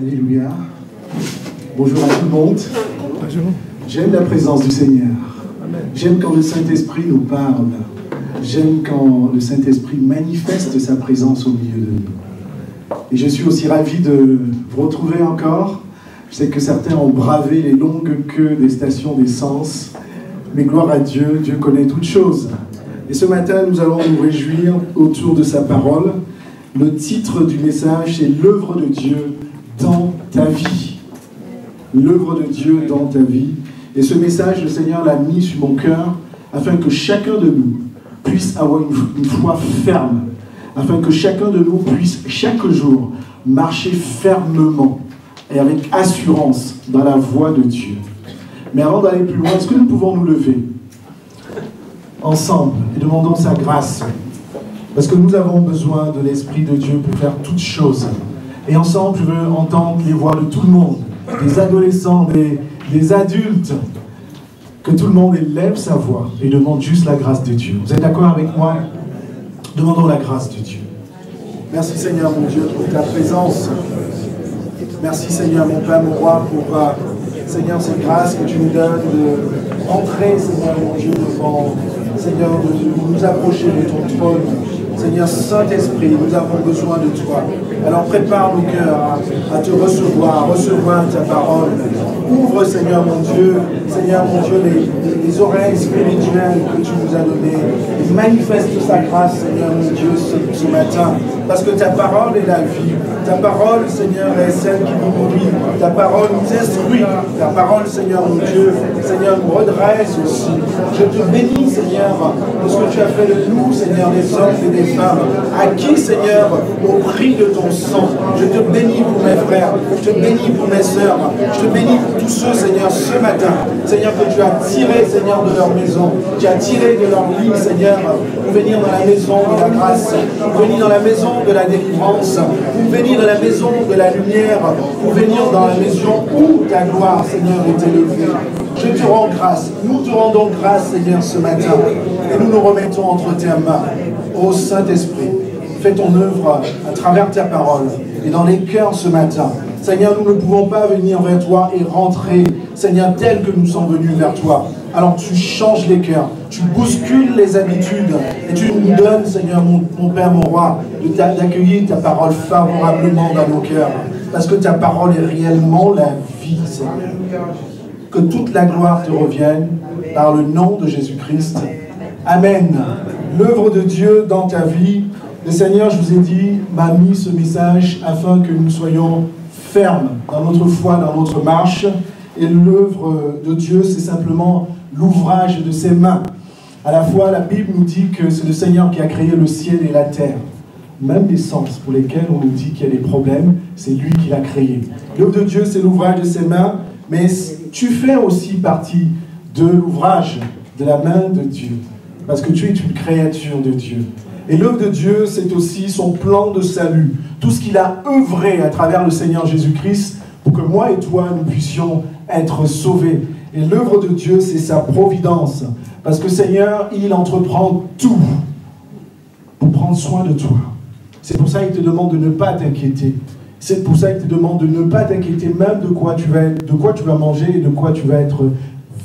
Alléluia. Bonjour à tout le monde. Bonjour. J'aime la présence du Seigneur. J'aime quand le Saint-Esprit nous parle. J'aime quand le Saint-Esprit manifeste sa présence au milieu de nous. Et je suis aussi ravi de vous retrouver encore. Je sais que certains ont bravé les longues queues des stations d'essence. Mais gloire à Dieu, Dieu connaît toutes choses. Et ce matin, nous allons nous réjouir autour de sa parole. Le titre du message, c'est « L'œuvre de Dieu dans ta vie ». L'œuvre de Dieu dans ta vie. Et ce message, le Seigneur l'a mis sur mon cœur afin que chacun de nous puisse avoir une foi ferme. Afin que chacun de nous puisse chaque jour marcher fermement et avec assurance dans la voie de Dieu. Mais avant d'aller plus loin, est-ce que nous pouvons nous lever ensemble et demandons sa grâce? Parce que nous avons besoin de l'Esprit de Dieu pour faire toutes choses. Et ensemble, je veux entendre les voix de tout le monde, des adolescents, des adultes, que tout le monde élève sa voix et demande juste la grâce de Dieu. Vous êtes d'accord avec moi? Demandons la grâce de Dieu. Merci Seigneur mon Dieu pour ta présence. Merci Seigneur mon Père, mon Roi, pour Seigneur cette grâce que tu nous donnes de entrer Seigneur mon Dieu devant, Seigneur, de nous approcher de ton trône. Seigneur Saint-Esprit, nous avons besoin de toi. Alors prépare nos cœurs à te recevoir, à recevoir ta parole. Ouvre, Seigneur mon Dieu, les oreilles spirituelles que tu nous as données. Et manifeste sa grâce, Seigneur mon Dieu, ce matin. Parce que ta parole est la vie. Ta parole, Seigneur, est celle qui nous nourrit. Ta parole nous instruit. Ta parole, Seigneur mon Dieu, Seigneur, nous redresse aussi. Je te bénis, Seigneur, de ce que tu as fait de nous, Seigneur, des hommes et des femmes, acquis, Seigneur, au prix de ton sang. Je te bénis pour mes frères, je te bénis pour mes sœurs, je te bénis pour tous ceux, Seigneur, ce matin, Seigneur, que tu as tiré, Seigneur, de leur maison, tu as tiré de leur lit, Seigneur, pour venir dans la maison de la grâce, pour venir dans la maison de la délivrance, pour venir dans la maison de la lumière, pour venir dans la maison où ta gloire, Seigneur, est élevée. Je te rends grâce, nous te rendons grâce, Seigneur, ce matin, et nous nous remettons entre tes mains. Ô Saint-Esprit, fais ton œuvre à travers ta parole et dans les cœurs ce matin. Seigneur, nous ne pouvons pas venir vers toi et rentrer, Seigneur, tel que nous sommes venus vers toi. Alors tu changes les cœurs, tu bouscules les habitudes et tu nous donnes, Seigneur, mon Père, mon Roi, d'accueillir ta parole favorablement dans nos cœurs. Parce que ta parole est réellement la vie, Seigneur. Que toute la gloire te revienne par le nom de Jésus-Christ. Amen. L'œuvre de Dieu dans ta vie, le Seigneur, je vous ai dit, m'a mis ce message afin que nous soyons fermes dans notre foi, dans notre marche. Et l'œuvre de Dieu, c'est simplement l'ouvrage de ses mains. À la fois, la Bible nous dit que c'est le Seigneur qui a créé le ciel et la terre. Même les sens pour lesquels on nous dit qu'il y a des problèmes, c'est lui qui l'a créé. L'œuvre de Dieu, c'est l'ouvrage de ses mains, mais tu fais aussi partie de l'ouvrage de la main de Dieu. Parce que tu es une créature de Dieu. Et l'œuvre de Dieu, c'est aussi son plan de salut. Tout ce qu'il a œuvré à travers le Seigneur Jésus-Christ pour que moi et toi, nous puissions être sauvés. Et l'œuvre de Dieu, c'est sa providence. Parce que Seigneur, il entreprend tout pour prendre soin de toi. C'est pour ça qu'il te demande de ne pas t'inquiéter. C'est pour ça qu'il te demande de ne pas t'inquiéter même de quoi tu vas manger et de quoi tu vas être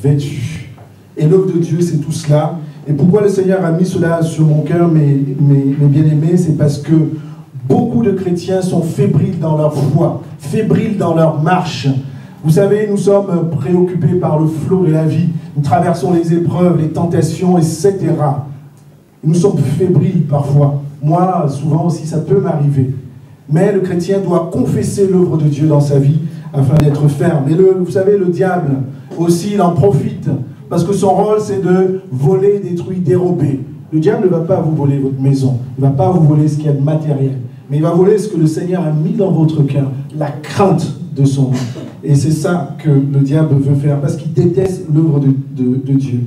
vêtu. Et l'œuvre de Dieu, c'est tout cela. Et pourquoi le Seigneur a mis cela sur mon cœur, mes bien-aimés, c'est parce que beaucoup de chrétiens sont fébriles dans leur foi, fébriles dans leur marche. Vous savez, nous sommes préoccupés par le flot de la vie. Nous traversons les épreuves, les tentations, etc. Nous sommes fébriles parfois. Moi, souvent aussi, ça peut m'arriver. Mais le chrétien doit confesser l'œuvre de Dieu dans sa vie afin d'être ferme. Et vous savez, le diable aussi, il en profite. Parce que son rôle, c'est de voler, détruire, dérober. Le diable ne va pas vous voler votre maison. Il ne va pas vous voler ce qu'il y a de matériel. Mais il va voler ce que le Seigneur a mis dans votre cœur. La crainte de son nom. Et c'est ça que le diable veut faire. Parce qu'il déteste l'œuvre de Dieu.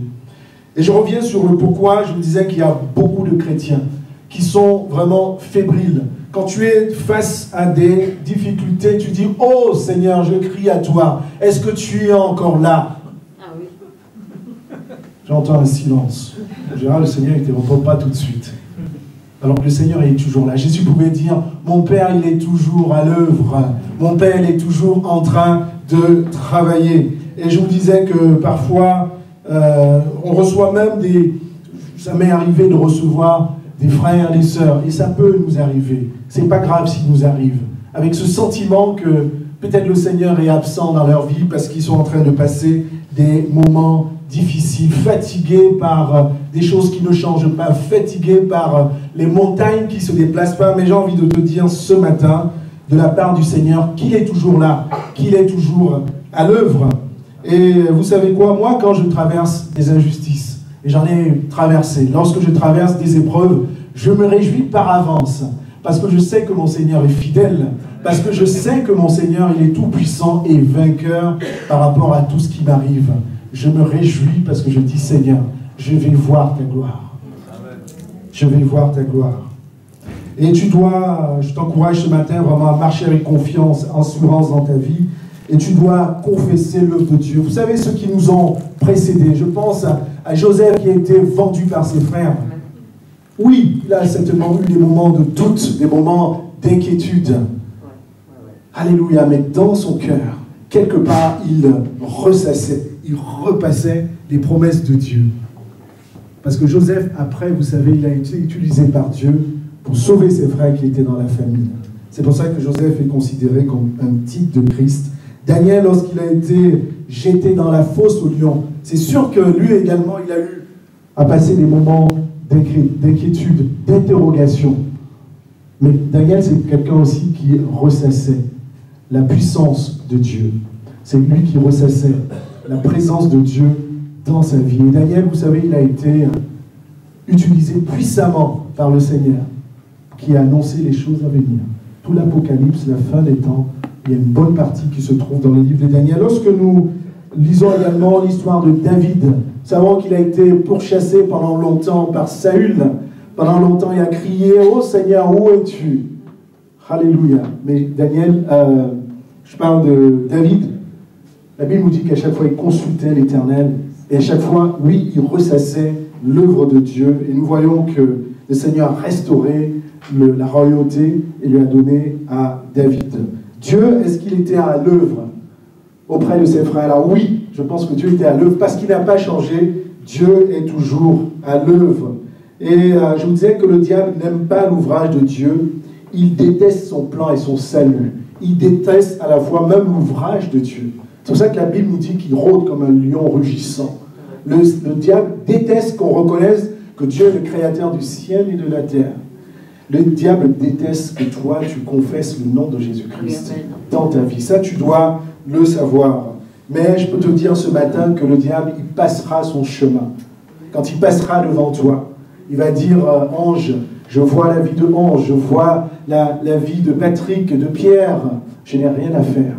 Et je reviens sur le pourquoi. Je vous disais qu'il y a beaucoup de chrétiens qui sont vraiment fébriles. Quand tu es face à des difficultés, tu dis « Oh Seigneur, je crie à toi. Est-ce que tu es encore là ?» J'entends un silence. En général, le Seigneur ne te répond pas tout de suite. alors que le Seigneur est toujours là. Jésus pouvait dire, mon Père, il est toujours à l'œuvre. Mon Père, il est toujours en train de travailler. Et je vous disais que parfois, on reçoit même ça m'est arrivé de recevoir des frères, des sœurs, et ça peut nous arriver. C'est pas grave s'il nous arrive. Avec ce sentiment que peut-être le Seigneur est absent dans leur vie parce qu'ils sont en train de passer des moments difficiles, fatigués par des choses qui ne changent pas, fatigués par les montagnes qui ne se déplacent pas. Mais j'ai envie de te dire ce matin, de la part du Seigneur, qu'il est toujours là, qu'il est toujours à l'œuvre. Et vous savez quoi, moi, quand je traverse des injustices, et j'en ai traversé, lorsque je traverse des épreuves, je me réjouis par avance, parce que je sais que mon Seigneur est fidèle, parce que je sais que mon Seigneur, il est tout-puissant et vainqueur par rapport à tout ce qui m'arrive. Je me réjouis parce que je dis, Seigneur, je vais voir ta gloire. Je vais voir ta gloire. Et je t'encourage ce matin vraiment à marcher avec confiance, assurance dans ta vie. Et tu dois confesser l'œuvre de Dieu. Vous savez, ceux qui nous ont précédés, je pense à Joseph qui a été vendu par ses frères. Oui, il a certainement eu des moments de doute, des moments d'inquiétude. Alléluia, mais dans son cœur, quelque part, il ressassait, il repassait les promesses de Dieu. Parce que Joseph, après, vous savez, il a été utilisé par Dieu pour sauver ses frères qui étaient dans la famine. C'est pour ça que Joseph est considéré comme un type de Christ. Daniel, lorsqu'il a été jeté dans la fosse au lion, c'est sûr que lui également, il a eu à passer des moments d'inquiétude, d'interrogation. Mais Daniel, c'est quelqu'un aussi qui ressassait la puissance de Dieu. C'est lui qui ressassait la présence de Dieu dans sa vie. Et Daniel, vous savez, il a été utilisé puissamment par le Seigneur, qui a annoncé les choses à venir. Tout l'Apocalypse, la fin des temps, il y a une bonne partie qui se trouve dans le livre de Daniel. Lorsque nous lisons également l'histoire de David, nous savons qu'il a été pourchassé pendant longtemps par Saül. Pendant longtemps, il a crié « Oh Seigneur, où es-tu » Alléluia. Mais Daniel, je parle de David, la Bible nous dit qu'à chaque fois, il consultait l'Éternel. Et à chaque fois, oui, il ressassait l'œuvre de Dieu. Et nous voyons que le Seigneur a restauré la royauté et lui a donné à David. Dieu, est-ce qu'il était à l'œuvre auprès de ses frères? Alors oui, je pense que Dieu était à l'œuvre parce qu'il n'a pas changé. Dieu est toujours à l'œuvre. Et je vous disais que le diable n'aime pas l'ouvrage de Dieu. Il déteste son plan et son salut. Il déteste à la fois même l'ouvrage de Dieu. C'est pour ça que la Bible nous dit qu'il rôde comme un lion rugissant. Le diable déteste qu'on reconnaisse que Dieu est le créateur du ciel et de la terre. Le diable déteste que toi, tu confesses le nom de Jésus-Christ dans ta vie. Ça, tu dois le savoir. Mais je peux te dire ce matin que le diable, il passera son chemin. Quand il passera devant toi, il va dire, Ange, je vois la vie de Ange, je vois la vie de Patrick, de Pierre. Je n'ai rien à faire.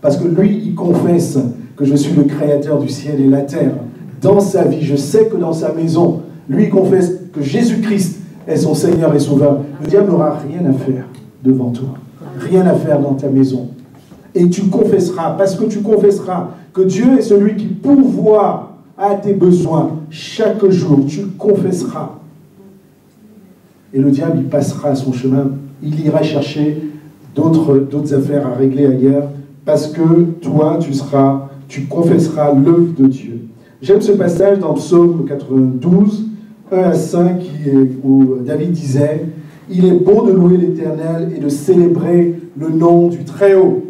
Parce que lui, il confesse que je suis le créateur du ciel et de la terre. Dans sa vie, je sais que dans sa maison, lui, il confesse que Jésus-Christ est son Seigneur et Sauveur. Le diable n'aura rien à faire devant toi. Rien à faire dans ta maison. Et tu confesseras, parce que tu confesseras que Dieu est celui qui pourvoit à tes besoins chaque jour. Tu le confesseras. Et le diable, il passera son chemin. Il ira chercher d'autres affaires à régler ailleurs. Parce que toi, tu confesseras l'œuvre de Dieu. J'aime ce passage dans Psaume 92, 1 à 5, où David disait « Il est beau de louer l'Éternel et de célébrer le nom du Très-Haut,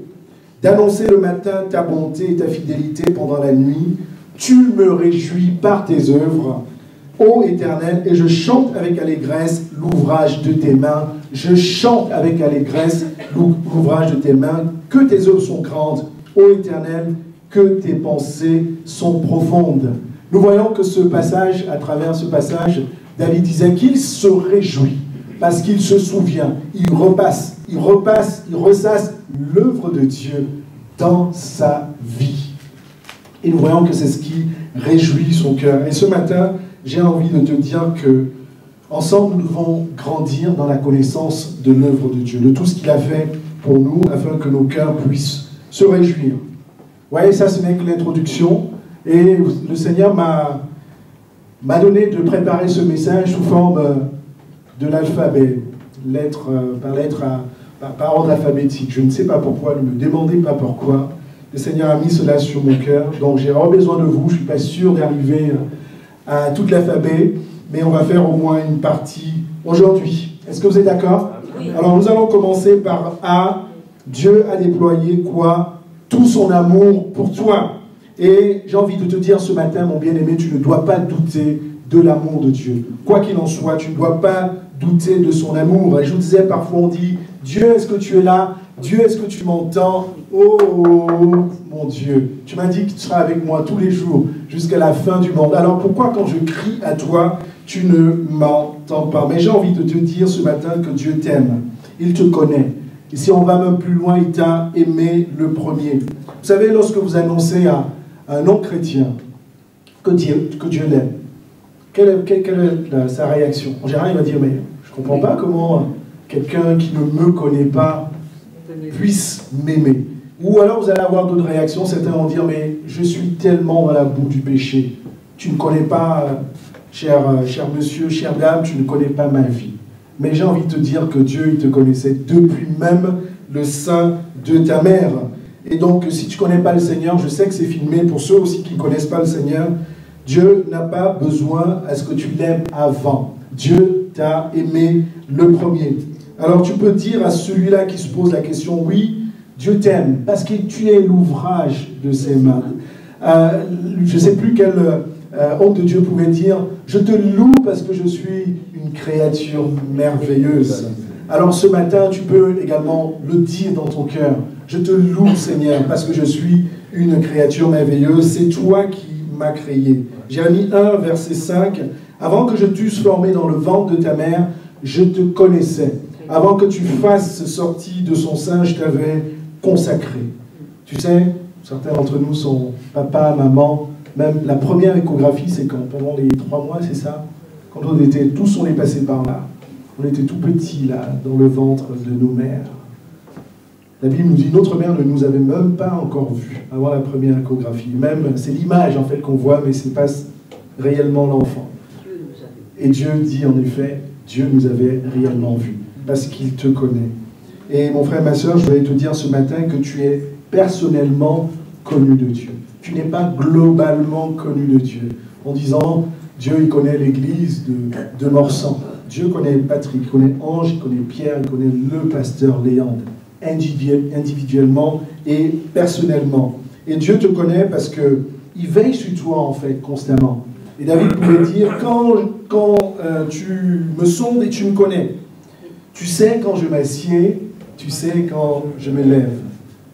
d'annoncer le matin ta bonté et ta fidélité pendant la nuit. Tu me réjouis par tes œuvres, ô Éternel, et je chante avec allégresse l'ouvrage de tes mains. Je chante avec allégresse l'ouvrage de tes mains. Que tes œuvres sont grandes, ô Éternel, que tes pensées sont profondes. » Nous voyons que ce passage, à travers ce passage, David disait qu'il se réjouit parce qu'il se souvient, il repasse, il ressasse l'œuvre de Dieu dans sa vie. Et nous voyons que c'est ce qui réjouit son cœur. Et ce matin, j'ai envie de te dire que ensemble, nous devons grandir dans la connaissance de l'œuvre de Dieu, de tout ce qu'il a fait pour nous, afin que nos cœurs puissent se réjouir. Vous voyez, ça, ce n'est que l'introduction. Et le Seigneur m'a donné de préparer ce message sous forme de l'alphabet, par ordre alphabétique. Je ne sais pas pourquoi, ne me demandez pas pourquoi. Le Seigneur a mis cela sur mon cœur. Donc j'ai vraiment besoin de vous. Je ne suis pas sûr d'arriver à tout l'alphabet, mais on va faire au moins une partie aujourd'hui. Est-ce que vous êtes d'accord? Oui. Alors nous allons commencer par A. Dieu a déployé quoi? Tout son amour pour toi. Et j'ai envie de te dire ce matin, mon bien-aimé, tu ne dois pas douter de l'amour de Dieu. Quoi qu'il en soit, tu ne dois pas douter de son amour. Et je vous disais, parfois on dit, Dieu, est-ce que tu es là? Dieu, est-ce que tu m'entends? Oh, mon Dieu, tu m'as dit que tu seras avec moi tous les jours jusqu'à la fin du monde. Alors pourquoi quand je crie à toi, tu ne m'entends pas? Mais j'ai envie de te dire ce matin que Dieu t'aime. Il te connaît. Et si on va même plus loin, il t'a aimé le premier. Vous savez, lorsque vous annoncez à un non-chrétien que Dieu l'aime, quelle est sa réaction? En général, il va dire, mais je ne comprends pas comment quelqu'un qui ne me connaît pas puisse m'aimer. Ou alors vous allez avoir d'autres réactions, certains vont dire, mais je suis tellement à la boue du péché. Tu ne connais pas, cher monsieur, chère dame, tu ne connais pas ma vie. Mais j'ai envie de te dire que Dieu, il te connaissait depuis même le sein de ta mère. Et donc, si tu ne connais pas le Seigneur, je sais que c'est filmé, pour ceux aussi qui ne connaissent pas le Seigneur, Dieu n'a pas besoin à ce que tu l'aimes avant. Dieu t'a aimé le premier. Alors tu peux dire à celui-là qui se pose la question, oui, Dieu t'aime, parce que tu es l'ouvrage de ses mains. Je ne sais plus quel homme de Dieu pouvait dire, je te loue parce que je suis une créature merveilleuse. Alors ce matin, tu peux également le dire dans ton cœur, je te loue Seigneur, parce que je suis une créature merveilleuse, c'est toi qui m'as créé. Jérémie 1, verset 5, avant que je t'eusse formé dans le ventre de ta mère, je te connaissais. Avant que tu fasses sortie de son sein, je t'avais consacré. Tu sais, certains d'entre nous sont papa, maman, même la première échographie, c'est quand? Pendant les 3 mois, c'est ça? Quand on était, tous on est passés par là. On était tout petits là, dans le ventre de nos mères. La Bible nous dit, notre mère ne nous avait même pas encore vus avant la première échographie. Même, c'est l'image en fait qu'on voit, mais ce n'est pas réellement l'enfant. Et Dieu dit en effet, Dieu nous avait réellement vus, parce qu'il te connaît. Et mon frère, ma soeur, je voulais te dire ce matin que tu es personnellement connu de Dieu. Tu n'es pas globalement connu de Dieu. En disant, Dieu, il connaît l'église de Morsan. Dieu connaît Patrick, il connaît Ange, il connaît Pierre, il connaît le pasteur Léandre. Individuellement et personnellement. Et Dieu te connaît parce qu'il veille sur toi, en fait, constamment. Et David pouvait dire, quand tu me sondes et tu me connais, tu sais quand je m'assieds, tu sais quand je me lève,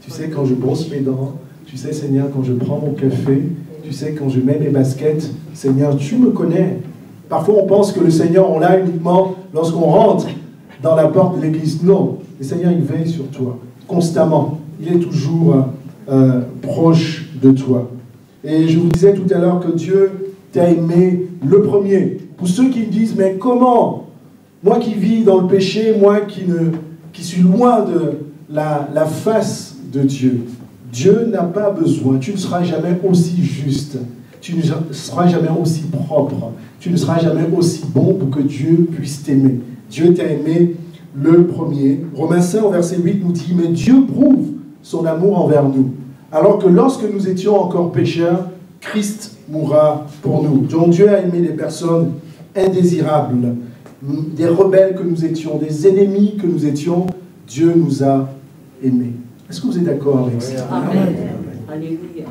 tu sais quand je brosse mes dents, tu sais, Seigneur, quand je prends mon café, tu sais quand je mets mes baskets, Seigneur, tu me connais. Parfois, on pense que le Seigneur, on l'a uniquement lorsqu'on rentre dans la porte de l'église. Non. Le Seigneur, il veille sur toi, constamment. Il est toujours proche de toi. Et je vous disais tout à l'heure que Dieu t'a aimé le premier. Pour ceux qui me disent, mais comment? Moi qui vis dans le péché, moi qui suis loin de la face de Dieu. Dieu n'a pas besoin. Tu ne seras jamais aussi juste. Tu ne seras jamais aussi propre. Tu ne seras jamais aussi bon pour que Dieu puisse t'aimer. Dieu t'a aimé le premier. Romains 5, verset 8 nous dit, mais Dieu prouve son amour envers nous. Alors que lorsque nous étions encore pécheurs, Christ mourra pour nous. Donc Dieu a aimé des personnes indésirables, des rebelles que nous étions, des ennemis que nous étions. Dieu nous a aimés. Est-ce que vous êtes d'accord avec ça? Amen. Alléluia.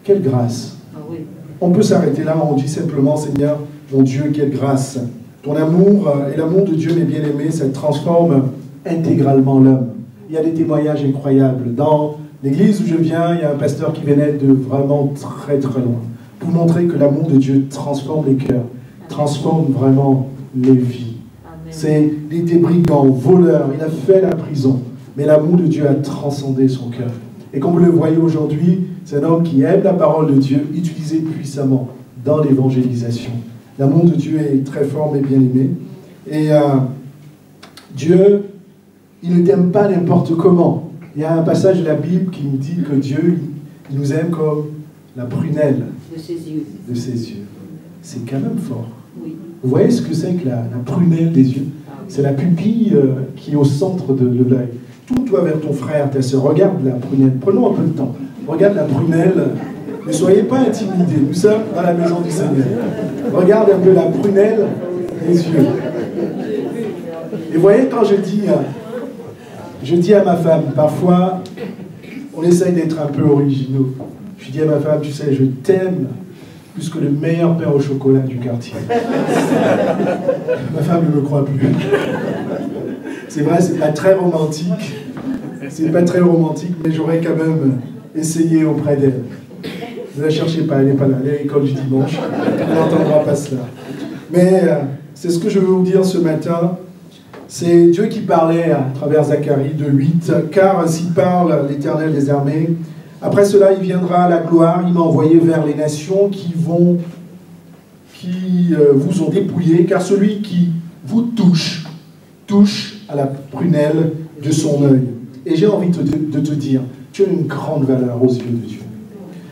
Quelle grâce. Ah oui. On peut s'arrêter là, on dit simplement, Seigneur, mon Dieu, quelle grâce. Ton amour et l'amour de Dieu, mes bien-aimés, ça transforme intégralement l'homme. Il y a des témoignages incroyables. Dans l'église où je viens, il y a un pasteur qui venait de vraiment très très loin, pour montrer que l'amour de Dieu transforme les cœurs, transforme vraiment les vies. Il était brigand, voleur, il a fait la prison, mais l'amour de Dieu a transcendé son cœur. Et comme vous le voyez aujourd'hui, c'est un homme qui aime la parole de Dieu, utilisé puissamment dans l'évangélisation. L'amour de Dieu est très fort, mais bien aimé. Et Dieu, il ne t'aime pas n'importe comment. Il y a un passage de la Bible qui nous dit que Dieu, il nous aime comme la prunelle de ses yeux. De ses yeux. C'est quand même fort. Oui. Vous voyez ce que c'est que la prunelle des yeux? C'est la pupille qui est au centre de l'œil. Tourne-toi vers ton frère, ta soeur, regarde la prunelle. Prenons un peu de temps. Regarde la prunelle. Ne soyez pas intimidés. Nous sommes dans la maison du Seigneur. Regarde un peu la prunelle des yeux. Et voyez, quand je dis à ma femme, parfois, on essaye d'être un peu originaux. Je dis à ma femme, tu sais, je t'aime plus que le meilleur pain au chocolat du quartier. Ma femme ne me croit plus. C'est vrai, c'est pas très romantique. C'est pas très romantique, mais j'aurais quand même essayé auprès d'elle. Ne la cherchez pas, elle n'est pas là. Elle est à l'école du dimanche. Elle n'entendra pas cela. Mais c'est ce que je veux vous dire ce matin. C'est Dieu qui parlait à travers Zacharie 2:8. Car ainsi parle l'Éternel des armées. Après cela, il viendra à la gloire. Il m'a envoyé vers les nations qui vous ont dépouillé. Car celui qui vous touche à la prunelle de son œil. Et j'ai envie de te dire, tu as une grande valeur aux yeux de Dieu.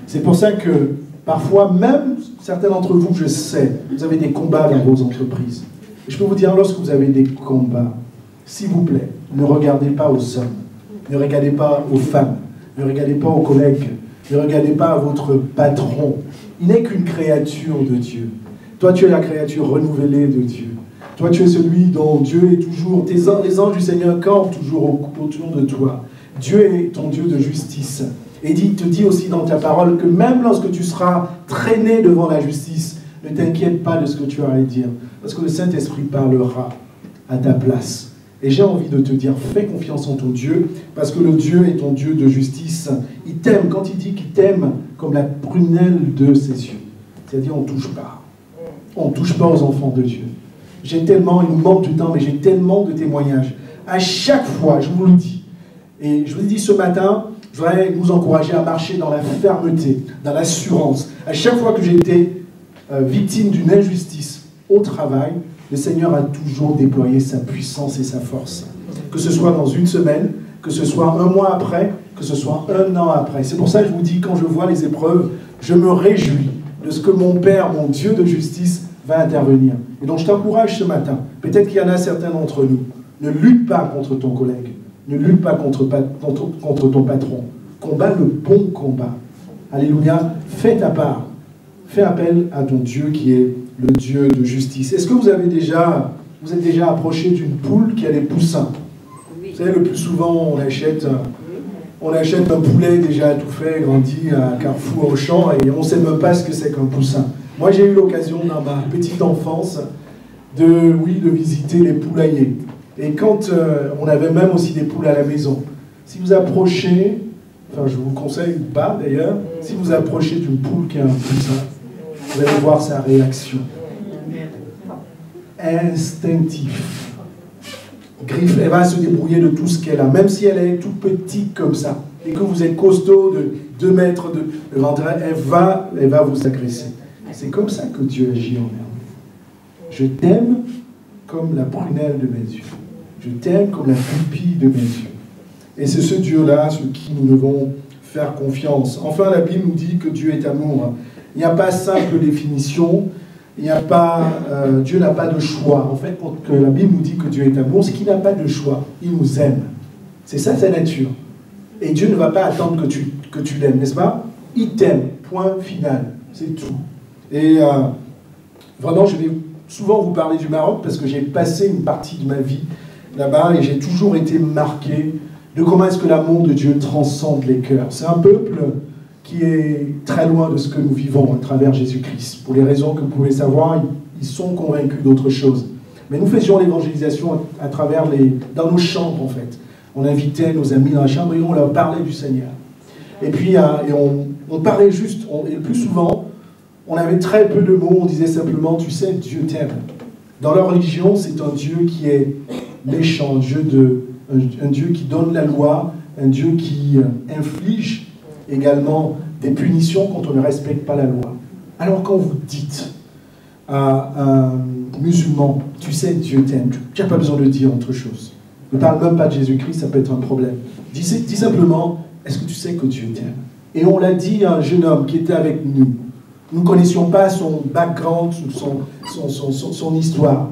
C'est pour ça que parfois, même certains d'entre vous, je sais, vous avez des combats dans vos entreprises. Et je peux vous dire, lorsque vous avez des combats, s'il vous plaît, ne regardez pas aux hommes, ne regardez pas aux femmes, ne regardez pas aux collègues, ne regardez pas à votre patron. Il n'est qu'une créature de Dieu. Toi, tu es la créature renouvelée de Dieu. Toi, tu es celui dont Dieu est toujours... Les anges du Seigneur campent toujours autour de toi. Dieu est ton Dieu de justice. Et il te dit aussi dans ta parole que même lorsque tu seras traîné devant la justice, ne t'inquiète pas de ce que tu auras à dire. Parce que le Saint-Esprit parlera à ta place. Et j'ai envie de te dire, fais confiance en ton Dieu, parce que le Dieu est ton Dieu de justice. Il t'aime, quand il dit qu'il t'aime comme la prunelle de ses yeux. C'est-à-dire, on ne touche pas. On ne touche pas aux enfants de Dieu. J'ai tellement, il nous manque du temps, mais j'ai tellement de témoignages. À chaque fois, je vous le dis, et je vous le dis ce matin, je voudrais vous encourager à marcher dans la fermeté, dans l'assurance. À chaque fois que j'ai été victime d'une injustice au travail, le Seigneur a toujours déployé sa puissance et sa force. Que ce soit dans une semaine, que ce soit un mois après, que ce soit un an après. C'est pour ça que je vous dis, quand je vois les épreuves, je me réjouis de ce que mon Père, mon Dieu de justice, va intervenir. Et donc je t'encourage ce matin, peut-être qu'il y en a certains d'entre nous, ne lutte pas contre ton collègue, ne lutte pas contre ton patron, combat le bon combat. Alléluia, fais ta part, fais appel à ton Dieu qui est le Dieu de justice. Est-ce que vous êtes déjà approché d'une poule qui a des poussins? Oui. Vous savez, le plus souvent, on achète un poulet déjà tout fait, grandi à Carrefour, Auchan, et on ne sait même pas ce que c'est qu'un poussin. Moi, j'ai eu l'occasion dans ma petite enfance de visiter les poulaillers. Et quand on avait même aussi des poules à la maison, si vous approchez, enfin je vous conseille pas d'ailleurs, si vous approchez d'une poule qui a un poussin, vous allez voir sa réaction. Instinctif. Griffe, elle va se débrouiller de tout ce qu'elle a, même si elle est toute petite comme ça, et que vous êtes costaud de 2 mètres de ventre, elle va vous agresser. C'est comme ça que Dieu agit envers nous. Je t'aime comme la prunelle de mes yeux. Je t'aime comme la pupille de mes yeux. Et c'est ce Dieu-là sur qui nous devons faire confiance. Enfin, la Bible nous dit que Dieu est amour. Il n'y a pas simple définition. Dieu n'a pas de choix. En fait, quand la Bible nous dit que Dieu est amour, c'est qu'il n'a pas de choix. Il nous aime. C'est ça sa nature. Et Dieu ne va pas attendre que tu l'aimes, n'est-ce pas? Il t'aime. Point final. C'est tout. Et vraiment, je vais souvent vous parler du Maroc parce que j'ai passé une partie de ma vie là-bas et j'ai toujours été marqué de comment est-ce que l'amour de Dieu transcende les cœurs. C'est un peuple qui est très loin de ce que nous vivons à travers Jésus-Christ. Pour les raisons que vous pouvez savoir, ils sont convaincus d'autre chose. Mais nous faisions l'évangélisation à travers dans nos chambres, en fait. On invitait nos amis dans la chambre et on leur parlait du Seigneur. Et puis, on parlait juste, et le plus souvent, on avait très peu de mots, on disait simplement, tu sais, Dieu t'aime. Dans leur religion, c'est un Dieu qui est méchant, un Dieu qui donne la loi, un Dieu qui inflige également des punitions quand on ne respecte pas la loi. Alors quand vous dites à un musulman, tu sais, Dieu t'aime, tu n'as pas besoin de dire autre chose. Ne parle même pas de Jésus-Christ, ça peut être un problème. Dis simplement, est-ce que tu sais que Dieu t'aime? Et on l'a dit à un jeune homme qui était avec nous. Nous ne connaissions pas son background, son histoire.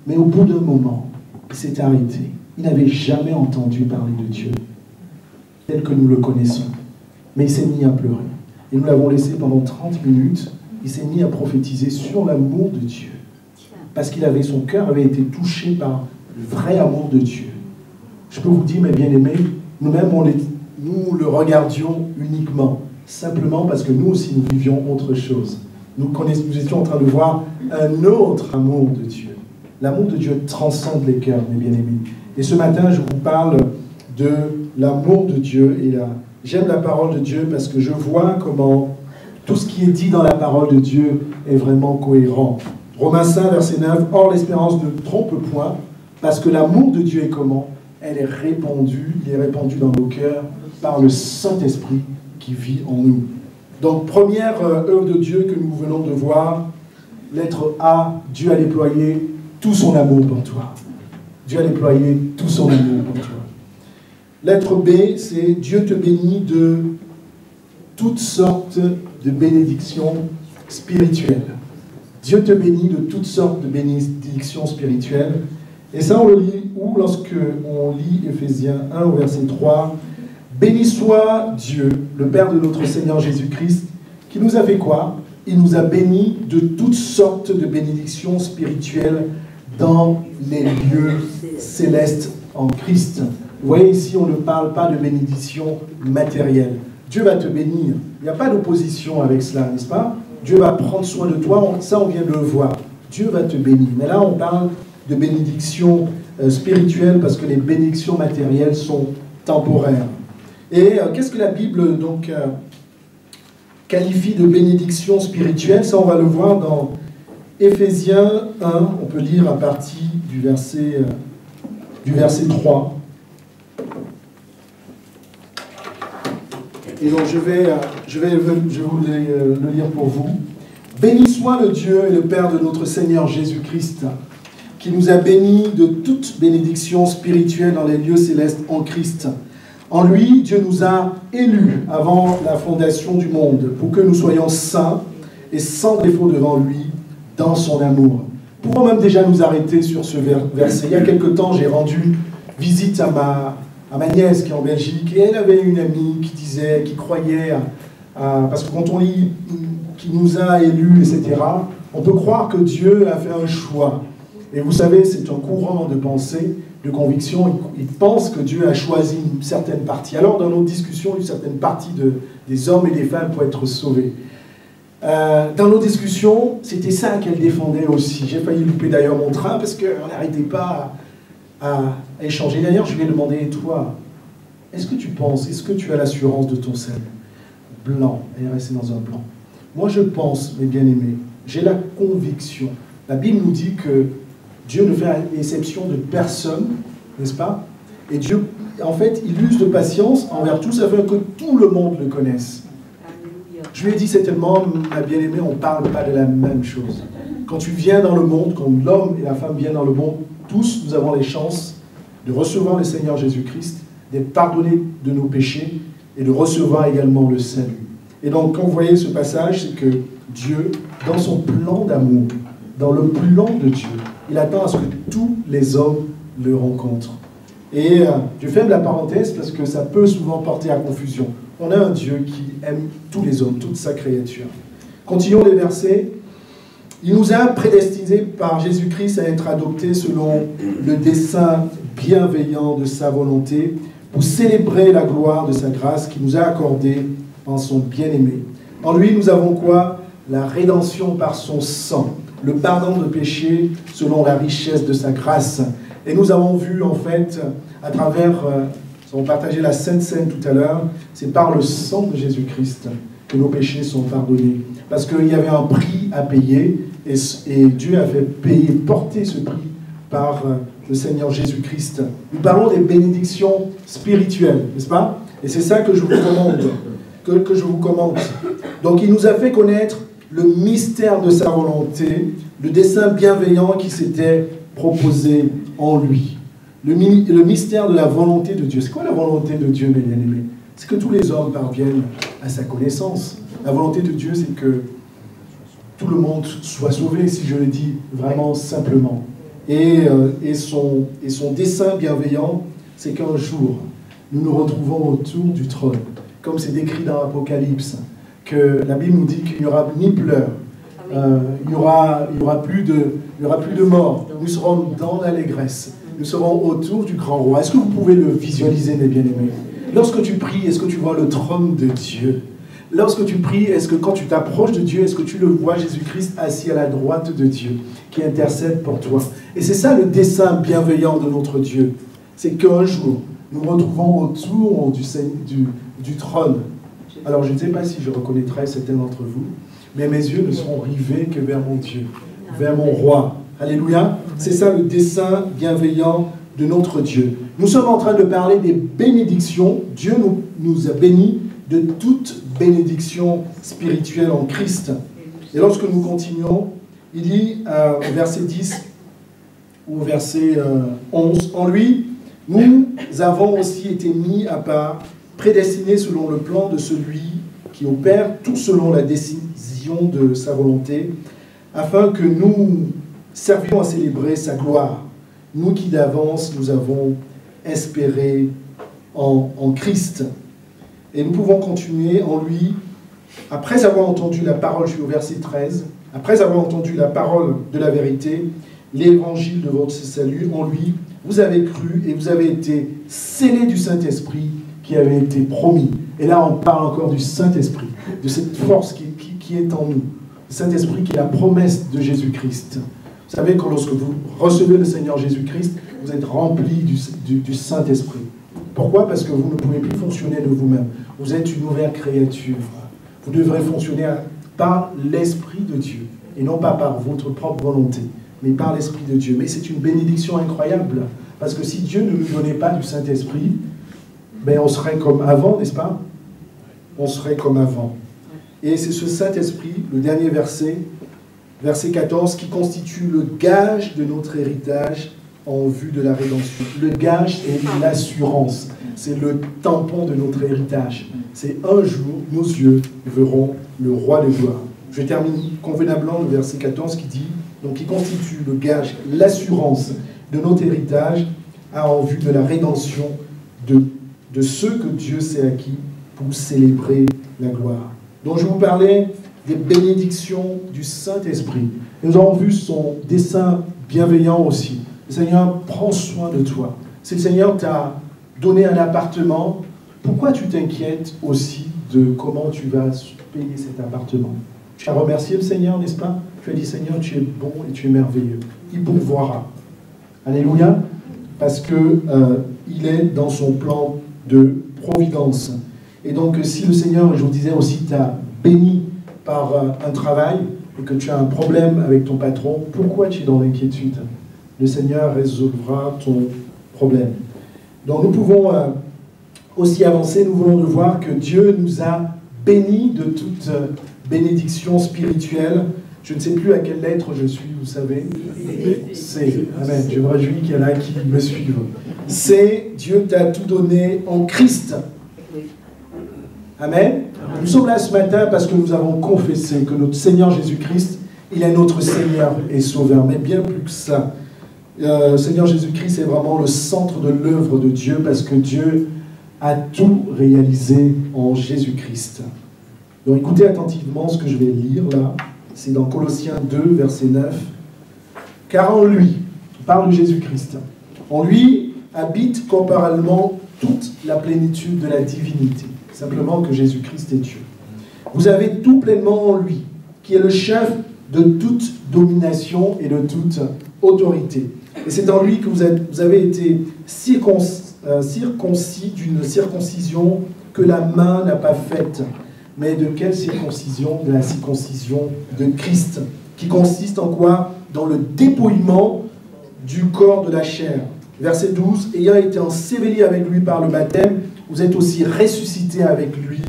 Mais au bout d'un moment, il s'est arrêté. Il n'avait jamais entendu parler de Dieu, tel que nous le connaissons. Mais il s'est mis à pleurer. Et nous l'avons laissé pendant 30 minutes. Il s'est mis à prophétiser sur l'amour de Dieu. Parce qu'il avait, son cœur avait été touché par le vrai amour de Dieu. Je peux vous dire, mes bien-aimés, nous-mêmes, nous le regardions uniquement, simplement parce que nous aussi, nous vivions autre chose. Nous étions en train de voir un autre amour de Dieu. L'amour de Dieu transcende les cœurs, mes bien-aimés. Et ce matin, je vous parle de l'amour de Dieu. Et j'aime la parole de Dieu parce que je vois comment tout ce qui est dit dans la parole de Dieu est vraiment cohérent. Romains 5, verset 9, « Or, l'espérance ne trompe point, parce que l'amour de Dieu est comment? Il est répandu dans nos cœurs par le Saint-Esprit qui vit en nous. » Donc, première œuvre de Dieu que nous venons de voir, lettre A, Dieu a déployé tout son amour pour toi. Dieu a déployé tout son amour pour toi. Lettre B, c'est Dieu te bénit de toutes sortes de bénédictions spirituelles. Dieu te bénit de toutes sortes de bénédictions spirituelles. Et ça, on le lit où? Lorsque on lit Éphésiens 1 au verset 3. Béni soit Dieu, le Père de notre Seigneur Jésus-Christ, qui nous a fait quoi? Il nous a bénis de toutes sortes de bénédictions spirituelles dans les lieux célestes en Christ. Vous voyez ici, on ne parle pas de bénédiction matérielle. Dieu va te bénir. Il n'y a pas d'opposition avec cela, n'est-ce pas? Dieu va prendre soin de toi, ça on vient de le voir. Dieu va te bénir. Mais là, on parle de bénédiction spirituelle parce que les bénédictions matérielles sont temporaires. Et qu'est-ce que la Bible donc qualifie de bénédiction spirituelle? Ça, on va le voir dans Éphésiens 1. On peut lire à partir du verset 3. Et donc je vais vous le lire pour vous. Béni soit le Dieu et le Père de notre Seigneur Jésus-Christ, qui nous a bénis de toute bénédiction spirituelle dans les lieux célestes en Christ. En lui, Dieu nous a élus avant la fondation du monde, pour que nous soyons saints et sans défaut devant lui, dans son amour. Pouvons même déjà nous arrêter sur ce verset. Il y a quelque temps, j'ai rendu visite à ma nièce qui est en Belgique, et elle avait une amie qui croyait parce que quand on lit qui nous a élus, etc., on peut croire que Dieu a fait un choix. Et vous savez, c'est un courant de pensée, de conviction. Ils pensent que Dieu a choisi une certaine partie. Alors, dans nos discussions, une certaine partie des hommes et des femmes pour être sauvés. Dans nos discussions, c'était ça qu'elle défendait aussi. J'ai failli louper d'ailleurs mon train parce qu'on n'arrêtait pas à échanger. D'ailleurs, je lui ai demandé, et toi, est-ce que tu as l'assurance de ton salut? Blanc, elle est restée dans un blanc. Moi, je pense, mes bien-aimés, j'ai la conviction. La Bible nous dit que Dieu ne fait exception de personne, n'est-ce pas? Et Dieu, en fait, il use de patience envers tous afin que tout le monde le connaisse. Je lui ai dit, c'est tellement, ma bien-aimée, on ne parle pas de la même chose. Quand tu viens dans le monde, quand l'homme et la femme viennent dans le monde, tous, nous avons les chances de recevoir le Seigneur Jésus-Christ, d'être pardonnés de nos péchés et de recevoir également le salut. Et donc, quand vous voyez ce passage, c'est que Dieu, dans son plan d'amour, dans le plan de Dieu, il attend à ce que tous les hommes le rencontrent. Et je ferme la parenthèse parce que ça peut souvent porter à confusion. On a un Dieu qui aime tous les hommes, toute sa créature. Continuons les versets. Il nous a prédestinés par Jésus-Christ à être adoptés selon le dessein bienveillant de sa volonté pour célébrer la gloire de sa grâce qui nous a accordée en son bien-aimé. En lui, nous avons quoi? La rédemption par son sang, le pardon de péché selon la richesse de sa grâce. Et nous avons vu, en fait, à travers, on partageait la Sainte Seine tout à l'heure, c'est par le sang de Jésus-Christ que nos péchés sont pardonnés. Parce qu'il y avait un prix à payer, et Dieu a fait payer, porter ce prix par le Seigneur Jésus-Christ. Nous parlons des bénédictions spirituelles, n'est-ce pas? Et c'est ça que je vous commande. Que je vous commande. Donc il nous a fait connaître le mystère de sa volonté, le dessein bienveillant qui s'était proposé en lui. Le mystère de la volonté de Dieu. C'est quoi la volonté de Dieu, mes bien-aimés? C'est que tous les hommes parviennent à sa connaissance. La volonté de Dieu, c'est que tout le monde soit sauvé, si je le dis vraiment simplement. Et son dessein bienveillant, c'est qu'un jour, nous nous retrouvons autour du trône, comme c'est décrit dans l'Apocalypse, que la Bible nous dit qu'il n'y aura ni pleurs, il n'y aura plus de mort, nous serons dans l'allégresse, nous serons autour du grand roi. Est-ce que vous pouvez le visualiser, mes bien-aimés? Lorsque tu pries, est-ce que tu vois le trône de Dieu? Lorsque tu pries, est-ce que quand tu t'approches de Dieu, est-ce que tu le vois, Jésus-Christ assis à la droite de Dieu, qui intercède pour toi? Et c'est ça le dessein bienveillant de notre Dieu. C'est qu'un jour, nous nous retrouvons autour du trône. Alors je ne sais pas si je reconnaîtrai certains d'entre vous, mais mes yeux ne seront rivés que vers mon Dieu, vers mon roi. Alléluia. C'est ça le dessein bienveillant de notre Dieu. Nous sommes en train de parler des bénédictions. Dieu nous a bénis de toute bénédiction spirituelle en Christ. Et lorsque nous continuons, il dit au verset 10 ou au verset 11, « En lui, nous avons aussi été mis à part, prédestinés selon le plan de celui qui opère tout selon la décision de sa volonté, afin que nous servions à célébrer sa gloire, nous qui d'avance nous avons espéré en Christ. » Et nous pouvons continuer en lui, après avoir entendu la parole, je suis au verset 13, après avoir entendu la parole de la vérité, l'évangile de votre salut, en lui, vous avez cru et vous avez été scellés du Saint-Esprit qui avait été promis. Et là, on parle encore du Saint-Esprit, de cette force qui est en nous. Le Saint-Esprit qui est la promesse de Jésus-Christ. Vous savez que lorsque vous recevez le Seigneur Jésus-Christ, vous êtes rempli du Saint-Esprit. Pourquoi? Parce que vous ne pouvez plus fonctionner de vous-même. Vous êtes une nouvelle créature. Vous devrez fonctionner par l'Esprit de Dieu, et non pas par votre propre volonté, mais par l'Esprit de Dieu. Mais c'est une bénédiction incroyable, parce que si Dieu ne nous donnait pas du Saint-Esprit, ben on serait comme avant, n'est-ce pas? On serait comme avant. Et c'est ce Saint-Esprit, le dernier verset, verset 14, qui constitue le gage de notre héritage en vue de la rédemption. Le gage est l'assurance. C'est le tampon de notre héritage. C'est un jour, nos yeux verront le roi de gloire. Je termine convenablement le verset 14 qui dit, donc qui constitue le gage, l'assurance de notre héritage en vue de la rédemption de ceux que Dieu s'est acquis pour célébrer la gloire. Donc je vous parlais des bénédictions du Saint-Esprit. Nous avons vu son dessein bienveillant aussi. Le Seigneur prend soin de toi. Si le Seigneur t'a donné un appartement, pourquoi tu t'inquiètes aussi de comment tu vas payer cet appartement? Tu as remercié le Seigneur, n'est-ce pas? Tu as dit, Seigneur, tu es bon et tu es merveilleux. Il pourvoira. Alléluia. Parce qu'il est dans son plan de providence. Et donc, si le Seigneur, je vous disais aussi, t'a béni par un travail et que tu as un problème avec ton patron, pourquoi tu es dans l'inquiétude? Le Seigneur résolvera ton problème. Donc nous pouvons aussi avancer. Nous voulons voir que Dieu nous a bénis de toute bénédiction spirituelle. Je ne sais plus à quelle lettre je suis, vous savez. C'est, amen, je me réjouis qu'il y en a qui me suivent. C'est, Dieu t'a tout donné en Christ. Amen. Nous sommes là ce matin parce que nous avons confessé que notre Seigneur Jésus-Christ, il est notre Seigneur et Sauveur. Mais bien plus que ça, Seigneur Jésus-Christ est vraiment le centre de l'œuvre de Dieu parce que Dieu a tout réalisé en Jésus-Christ. Donc écoutez attentivement ce que je vais lire là. C'est dans Colossiens 2, verset 9. « Car en lui, il parle de Jésus-Christ, en lui habite comparément toute la plénitude de la divinité. » Simplement que Jésus-Christ est Dieu. « Vous avez tout pleinement en lui, qui est le chef de toute domination et de toute autorité. Et c'est en lui que vous avez été circoncis d'une circoncision que la main n'a pas faite. Mais de quelle circoncision? De la circoncision de Christ, qui consiste en quoi? Dans le dépouillement du corps de la chair. Verset 12, ayant été ensevelis avec lui par le baptême, vous êtes aussi ressuscités avec lui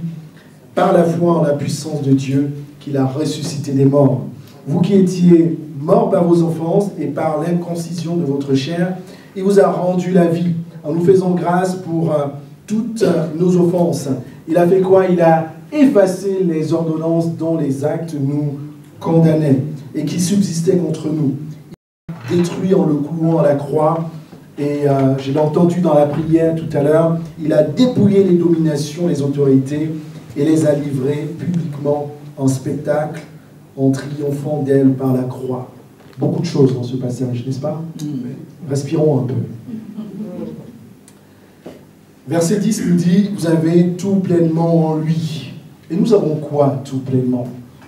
par la foi en la puissance de Dieu qui l'a ressuscité des morts. Vous qui étiez morts par vos offenses et par l'inconcision de votre chair, il vous a rendu la vie en nous faisant grâce pour toutes nos offenses. Il a fait quoi? Il a effacé les ordonnances dont les actes nous condamnait et qui subsistait contre nous. Il a détruit en le clouant à la croix. Et je l'ai entendu dans la prière tout à l'heure, il a dépouillé les dominations, les autorités, et les a livrées publiquement en spectacle, en triomphant d'elles par la croix. Beaucoup de choses dans ce passage, n'est-ce pas? Respirons un peu. Verset 10 nous dit, vous avez tout pleinement en lui. Et nous avons quoi, tout pleinement?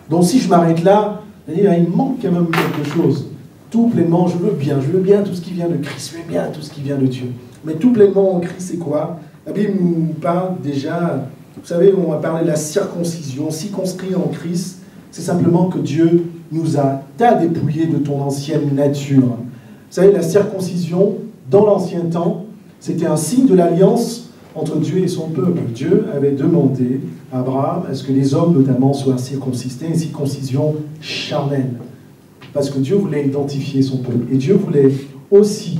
Donc si je m'arrête là, il manque quand même quelque chose. Tout pleinement, je veux bien tout ce qui vient de Christ, je veux bien tout ce qui vient de Dieu. Mais tout pleinement en Christ, c'est quoi? La Bible nous parle déjà, vous savez, on va parler de la circoncision. Circonscrit en Christ, c'est simplement que Dieu t'a dépouillé de ton ancienne nature. Vous savez, la circoncision, dans l'ancien temps, c'était un signe de l'alliance entre Dieu et son peuple. Dieu avait demandé à Abraham à ce que les hommes, notamment, soient circoncisés, une circoncision charnelle. Parce que Dieu voulait identifier son peuple. Et Dieu voulait aussi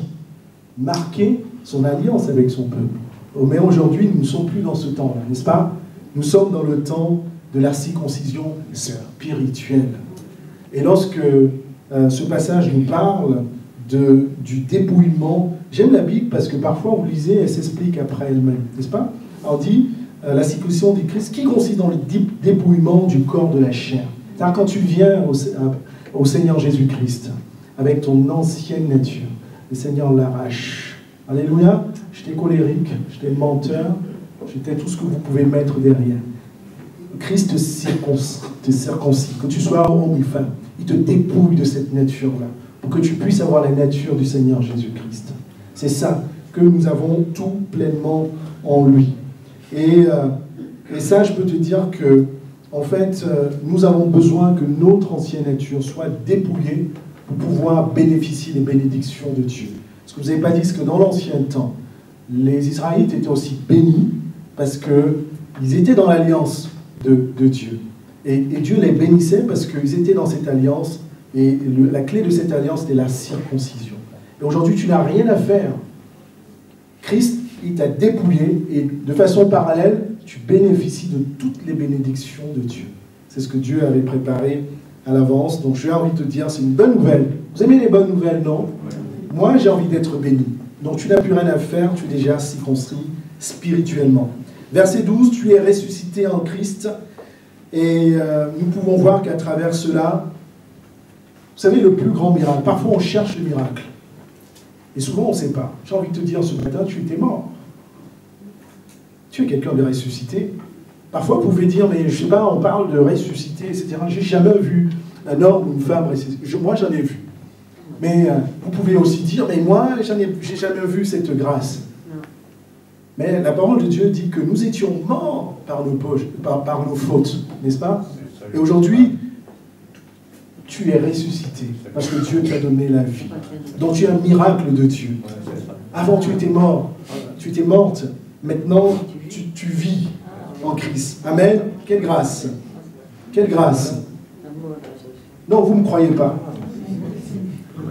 marquer son alliance avec son peuple. Mais aujourd'hui, nous ne sommes plus dans ce temps-là, n'est-ce pas? Nous sommes dans le temps de la circoncision spirituelle. Et lorsque ce passage nous parle du dépouillement, j'aime la Bible parce que parfois vous lisez, elle s'explique après elle-même, n'est-ce pas? On dit, la circoncision du Christ, qui consiste dans le dépouillement du corps de la chair. C'est-à-dire quand tu viens au Seigneur Jésus-Christ, avec ton ancienne nature, le Seigneur l'arrache. Alléluia. J'étais colérique, j'étais menteur, j'étais tout ce que vous pouvez mettre derrière. Christ te circoncis, que tu sois homme ou femme, il te dépouille de cette nature-là, pour que tu puisses avoir la nature du Seigneur Jésus-Christ. C'est ça, que nous avons tout pleinement en lui. Et ça, je peux te dire que en fait, nous avons besoin que notre ancienne nature soit dépouillée pour pouvoir bénéficier des bénédictions de Dieu. Parce que vous n'avez pas dit que dans l'ancien temps, les Israélites étaient aussi bénis parce qu'ils étaient dans l'alliance de Dieu. Et Dieu les bénissait parce qu'ils étaient dans cette alliance. Et la clé de cette alliance, c'était la circoncision. Et aujourd'hui, tu n'as rien à faire. Christ, il t'a dépouillé et de façon parallèle, tu bénéficies de toutes les bénédictions de Dieu. C'est ce que Dieu avait préparé à l'avance. Donc j'ai envie de te dire, c'est une bonne nouvelle. Vous aimez les bonnes nouvelles, non? Moi, j'ai envie d'être béni. Donc tu n'as plus rien à faire, tu es déjà circoncis spirituellement. Verset 12, tu es ressuscité en Christ. Et nous pouvons voir qu'à travers cela, vous savez, le plus grand miracle, parfois on cherche le miracle. Et souvent on ne sait pas. J'ai envie de te dire ce matin, tu étais mort. Tu es quelqu'un de ressuscité. Parfois, vous pouvez dire, mais je ne sais pas, on parle de ressuscité, etc. J'ai jamais vu un homme ou une femme ressuscité. Moi, j'en ai vu. Mais vous pouvez aussi dire, mais moi, j'ai jamais vu cette grâce. Mais la parole de Dieu dit que nous étions morts par nos fautes, n'est-ce pas? Et aujourd'hui, tu es ressuscité parce que Dieu t'a donné la vie. Donc tu es un miracle de Dieu. Avant, tu étais mort. Tu étais morte. Maintenant, tu vis en Christ. Amen. Quelle grâce. Quelle grâce. Non, vous ne me croyez pas.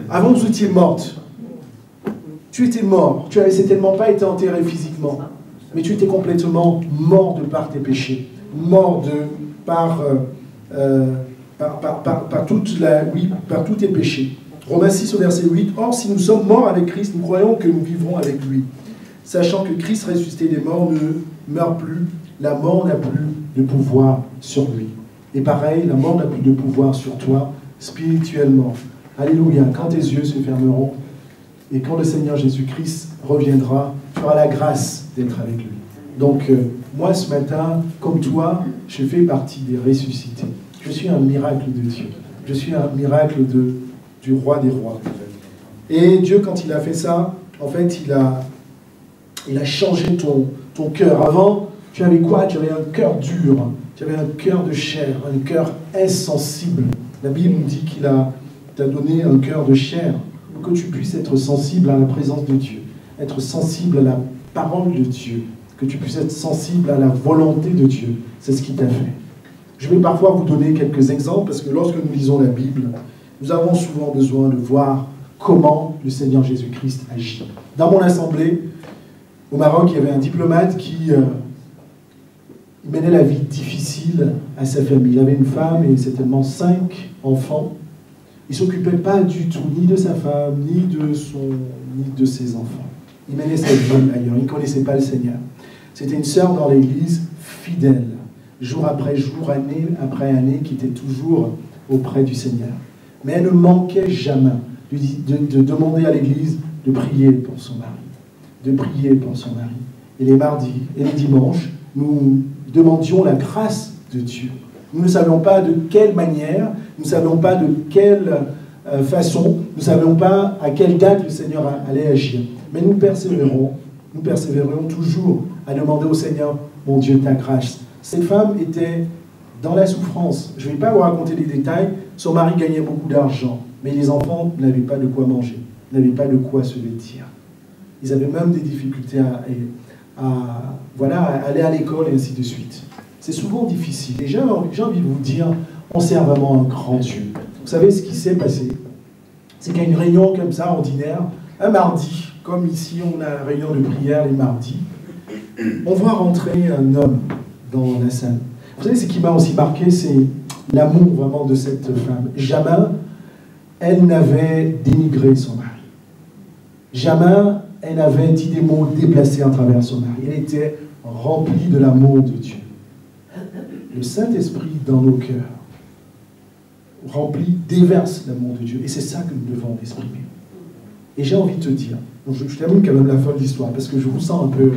Avant, vous étiez morte. Tu étais mort. Tu n'avais certainement pas été enterré physiquement. Mais tu étais complètement mort de par tes péchés. Mort par tous tes péchés. Romains 6 au verset 8. Or, si nous sommes morts avec Christ, nous croyons que nous vivrons avec lui. Sachant que Christ ressuscité des morts ne meurt plus, la mort n'a plus de pouvoir sur lui. Et pareil, la mort n'a plus de pouvoir sur toi spirituellement. Alléluia. Quand tes yeux se fermeront et quand le Seigneur Jésus-Christ reviendra, tu auras la grâce d'être avec lui. Donc, moi ce matin, comme toi, je fais partie des ressuscités. Je suis un miracle de Dieu. Je suis un miracle du roi des rois. Et Dieu, quand il a fait ça, en fait, il a changé ton cœur. Avant, tu avais quoi? Tu avais un cœur dur, tu avais un cœur de chair, un cœur insensible. La Bible nous dit qu'il t'a donné un cœur de chair pour que tu puisses être sensible à la présence de Dieu, être sensible à la parole de Dieu, que tu puisses être sensible à la volonté de Dieu. C'est ce qu'il t'a fait. Je vais parfois vous donner quelques exemples parce que lorsque nous lisons la Bible, nous avons souvent besoin de voir comment le Seigneur Jésus-Christ agit. Dans mon assemblée, au Maroc, il y avait un diplomate qui Il menait la vie difficile à sa famille. Il avait une femme et certainement 5 enfants. Il ne s'occupait pas du tout, ni de sa femme, ni de ses enfants. Il menait sa vie ailleurs. Il ne connaissait pas le Seigneur. C'était une sœur dans l'église fidèle, jour après jour, année après année, qui était toujours auprès du Seigneur. Mais elle ne manquait jamais de demander à l'église de prier pour son mari. De prier pour son mari. Et les mardis et les dimanches, nous demandions la grâce de Dieu. Nous ne savions pas de quelle manière, nous ne savions pas de quelle façon, nous ne savions pas à quelle date le Seigneur allait agir. Mais nous persévérons toujours à demander au Seigneur, mon Dieu, ta grâce. Cette femme était dans la souffrance. Je ne vais pas vous raconter les détails. Son mari gagnait beaucoup d'argent, mais les enfants n'avaient pas de quoi manger, n'avaient pas de quoi se vêtir. Ils avaient même des difficultés à aller à l'école et ainsi de suite. C'est souvent difficile. Et j'ai envie de vous dire, on sert vraiment un grand Dieu. Vous savez ce qui s'est passé? C'est qu'il y a une réunion comme ça, ordinaire, un mardi, comme ici on a une réunion de prière les mardis, on voit rentrer un homme dans la salle. Vous savez, ce qui m'a aussi marqué, c'est l'amour vraiment de cette femme. Jamais elle n'avait dénigré son mari. Jamais elle n'avait dit des mots déplacés à travers son mari. Elle était remplie de l'amour de Dieu. Le Saint-Esprit dans nos cœurs déverse l'amour de Dieu. Et c'est ça que nous devons exprimer. Et j'ai envie de te dire, je termine quand même la fin de l'histoire, parce que je vous sens un peu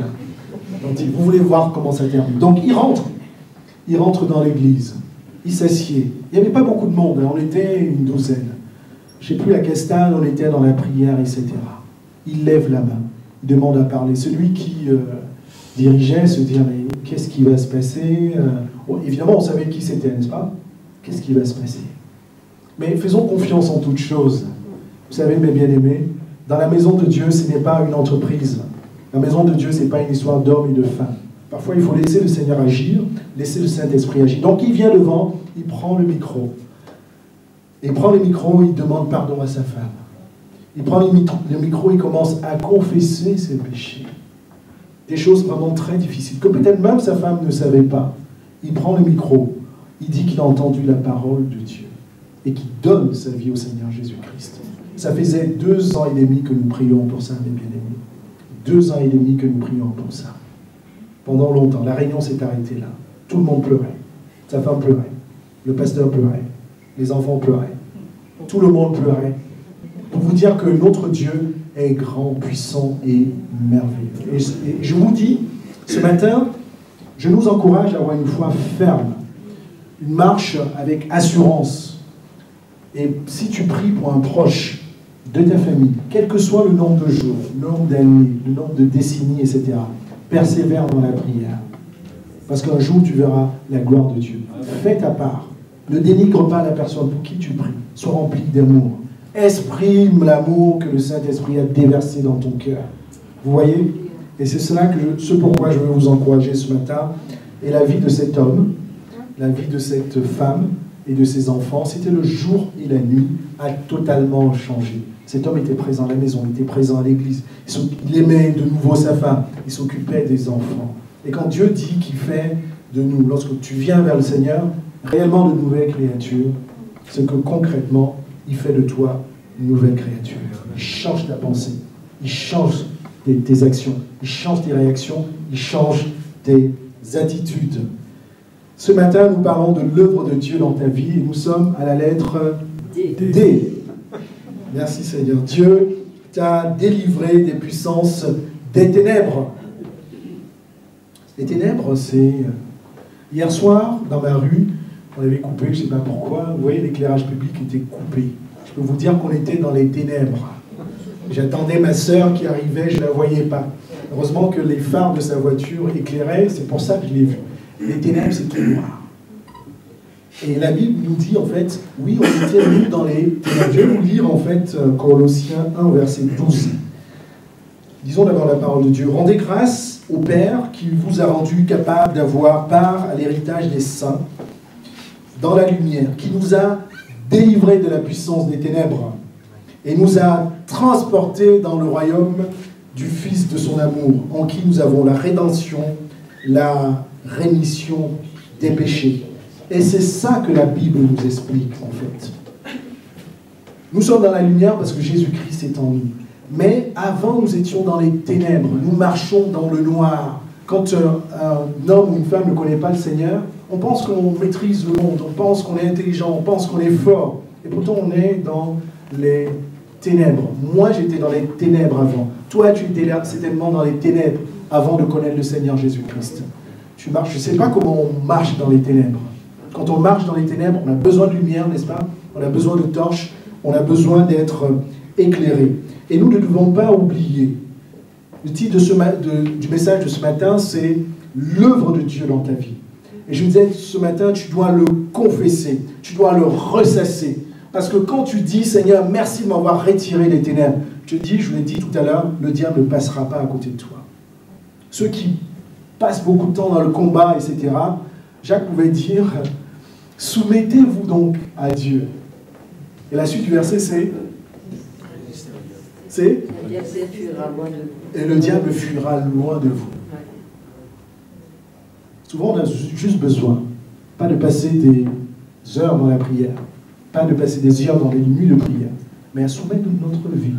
gentil. Vous voulez voir comment ça termine. Donc il rentre dans l'église, il s'assied. Il n'y avait pas beaucoup de monde, on était une douzaine. Je ne sais plus à quelle stade on était dans la prière, etc. Il lève la main, il demande à parler. Celui qui dirigeait se dit, mais qu'est-ce qui va se passer? Évidemment, on savait qui c'était, n'est-ce pas? Qu'est-ce qui va se passer? Mais faisons confiance en toutes choses. Vous savez, mes bien-aimés, dans la maison de Dieu, ce n'est pas une entreprise. La maison de Dieu, ce n'est pas une histoire d'hommes et de femmes. Parfois, il faut laisser le Seigneur agir, laisser le Saint-Esprit agir. Donc, il vient devant, il prend le micro. Il prend le micro, il demande pardon à sa femme. Il prend le micro, il commence à confesser ses péchés. Des choses vraiment très difficiles, que peut-être même sa femme ne savait pas. Il prend le micro, il dit qu'il a entendu la parole de Dieu et qu'il donne sa vie au Seigneur Jésus-Christ. Ça faisait 2 ans et demi que nous prions pour ça, mes bien-aimés. 2 ans et demi que nous prions pour ça. Pendant longtemps, la réunion s'est arrêtée là. Tout le monde pleurait. Sa femme pleurait. Le pasteur pleurait. Les enfants pleuraient. Tout le monde pleurait. Pour vous dire que notre Dieu est grand, puissant et merveilleux. Et je vous dis, ce matin, je nous encourage à avoir une foi ferme, une marche avec assurance. Et si tu pries pour un proche de ta famille, quel que soit le nombre de jours, le nombre d'années, le nombre de décennies, etc., persévère dans la prière. Parce qu'un jour, tu verras la gloire de Dieu. Fais ta part. Ne dénigre pas la personne pour qui tu pries. Sois rempli d'amour. Exprime l'amour que le Saint-Esprit a déversé dans ton cœur. Vous voyez? Et c'est cela ce pourquoi je veux vous encourager ce matin. Et la vie de cet homme, la vie de cette femme et de ses enfants, c'était le jour et la nuit, a totalement changé. Cet homme était présent à la maison, il était présent à l'église. Il aimait de nouveau sa femme, il s'occupait des enfants. Et quand Dieu dit qu'il fait de nous, lorsque tu viens vers le Seigneur, réellement de nouvelles créatures, c'est que concrètement, il fait de toi une nouvelle créature. Il change ta pensée, il change tes actions, il change tes réactions, il change tes attitudes. Ce matin, nous parlons de l'œuvre de Dieu dans ta vie et nous sommes à la lettre D. Merci Seigneur. Dieu t'a délivré des puissances des ténèbres. Les ténèbres, c'est... Hier soir, dans ma rue, on avait coupé, je ne sais pas pourquoi, vous voyez, l'éclairage public était coupé. Je peux vous dire qu'on était dans les ténèbres. J'attendais ma sœur qui arrivait, je ne la voyais pas. Heureusement que les phares de sa voiture éclairaient, c'est pour ça que je l'ai vue. Les ténèbres, c'est tout noir. Et la Bible nous dit, en fait, oui, on était mis dans les ténèbres. Je vais vous lire, en fait, Colossiens 1, verset 12. Disons d'abord la parole de Dieu. Rendez grâce au Père qui vous a rendu capable d'avoir part à l'héritage des saints dans la lumière, qui nous a délivrés de la puissance des ténèbres et nous a transportés dans le royaume du Fils de son amour, en qui nous avons la rédemption, la rémission des péchés. Et c'est ça que la Bible nous explique, en fait. Nous sommes dans la lumière parce que Jésus-Christ est en nous. Mais avant, nous étions dans les ténèbres. Nous marchons dans le noir. Quand un homme ou une femme ne connaît pas le Seigneur, on pense qu'on maîtrise le monde, on pense qu'on est intelligent, on pense qu'on est fort. Et pourtant, on est dans les ténèbres. Moi, j'étais dans les ténèbres avant. Toi, tu étais là, certainement dans les ténèbres avant de connaître le Seigneur Jésus-Christ. Tu marches, je ne sais pas comment on marche dans les ténèbres. Quand on marche dans les ténèbres, on a besoin de lumière, n'est-ce pas? On a besoin de torches, on a besoin d'être éclairé. Et nous ne devons pas oublier. Le titre du message de ce matin, c'est l'œuvre de Dieu dans ta vie. Et je disais ce matin, tu dois le confesser, tu dois le ressasser. Parce que quand tu dis, Seigneur, merci de m'avoir retiré les ténèbres, je te dis, je vous l'ai dit tout à l'heure, le diable ne passera pas à côté de toi. Ceux qui passent beaucoup de temps dans le combat, etc., Jacques pouvait dire, soumettez-vous donc à Dieu. Et la suite du verset, c'est et le diable fuira loin de vous. Souvent, on a juste besoin, pas de passer des heures dans la prière, pas de passer des heures dans les nuits de prière, mais à soumettre notre vie,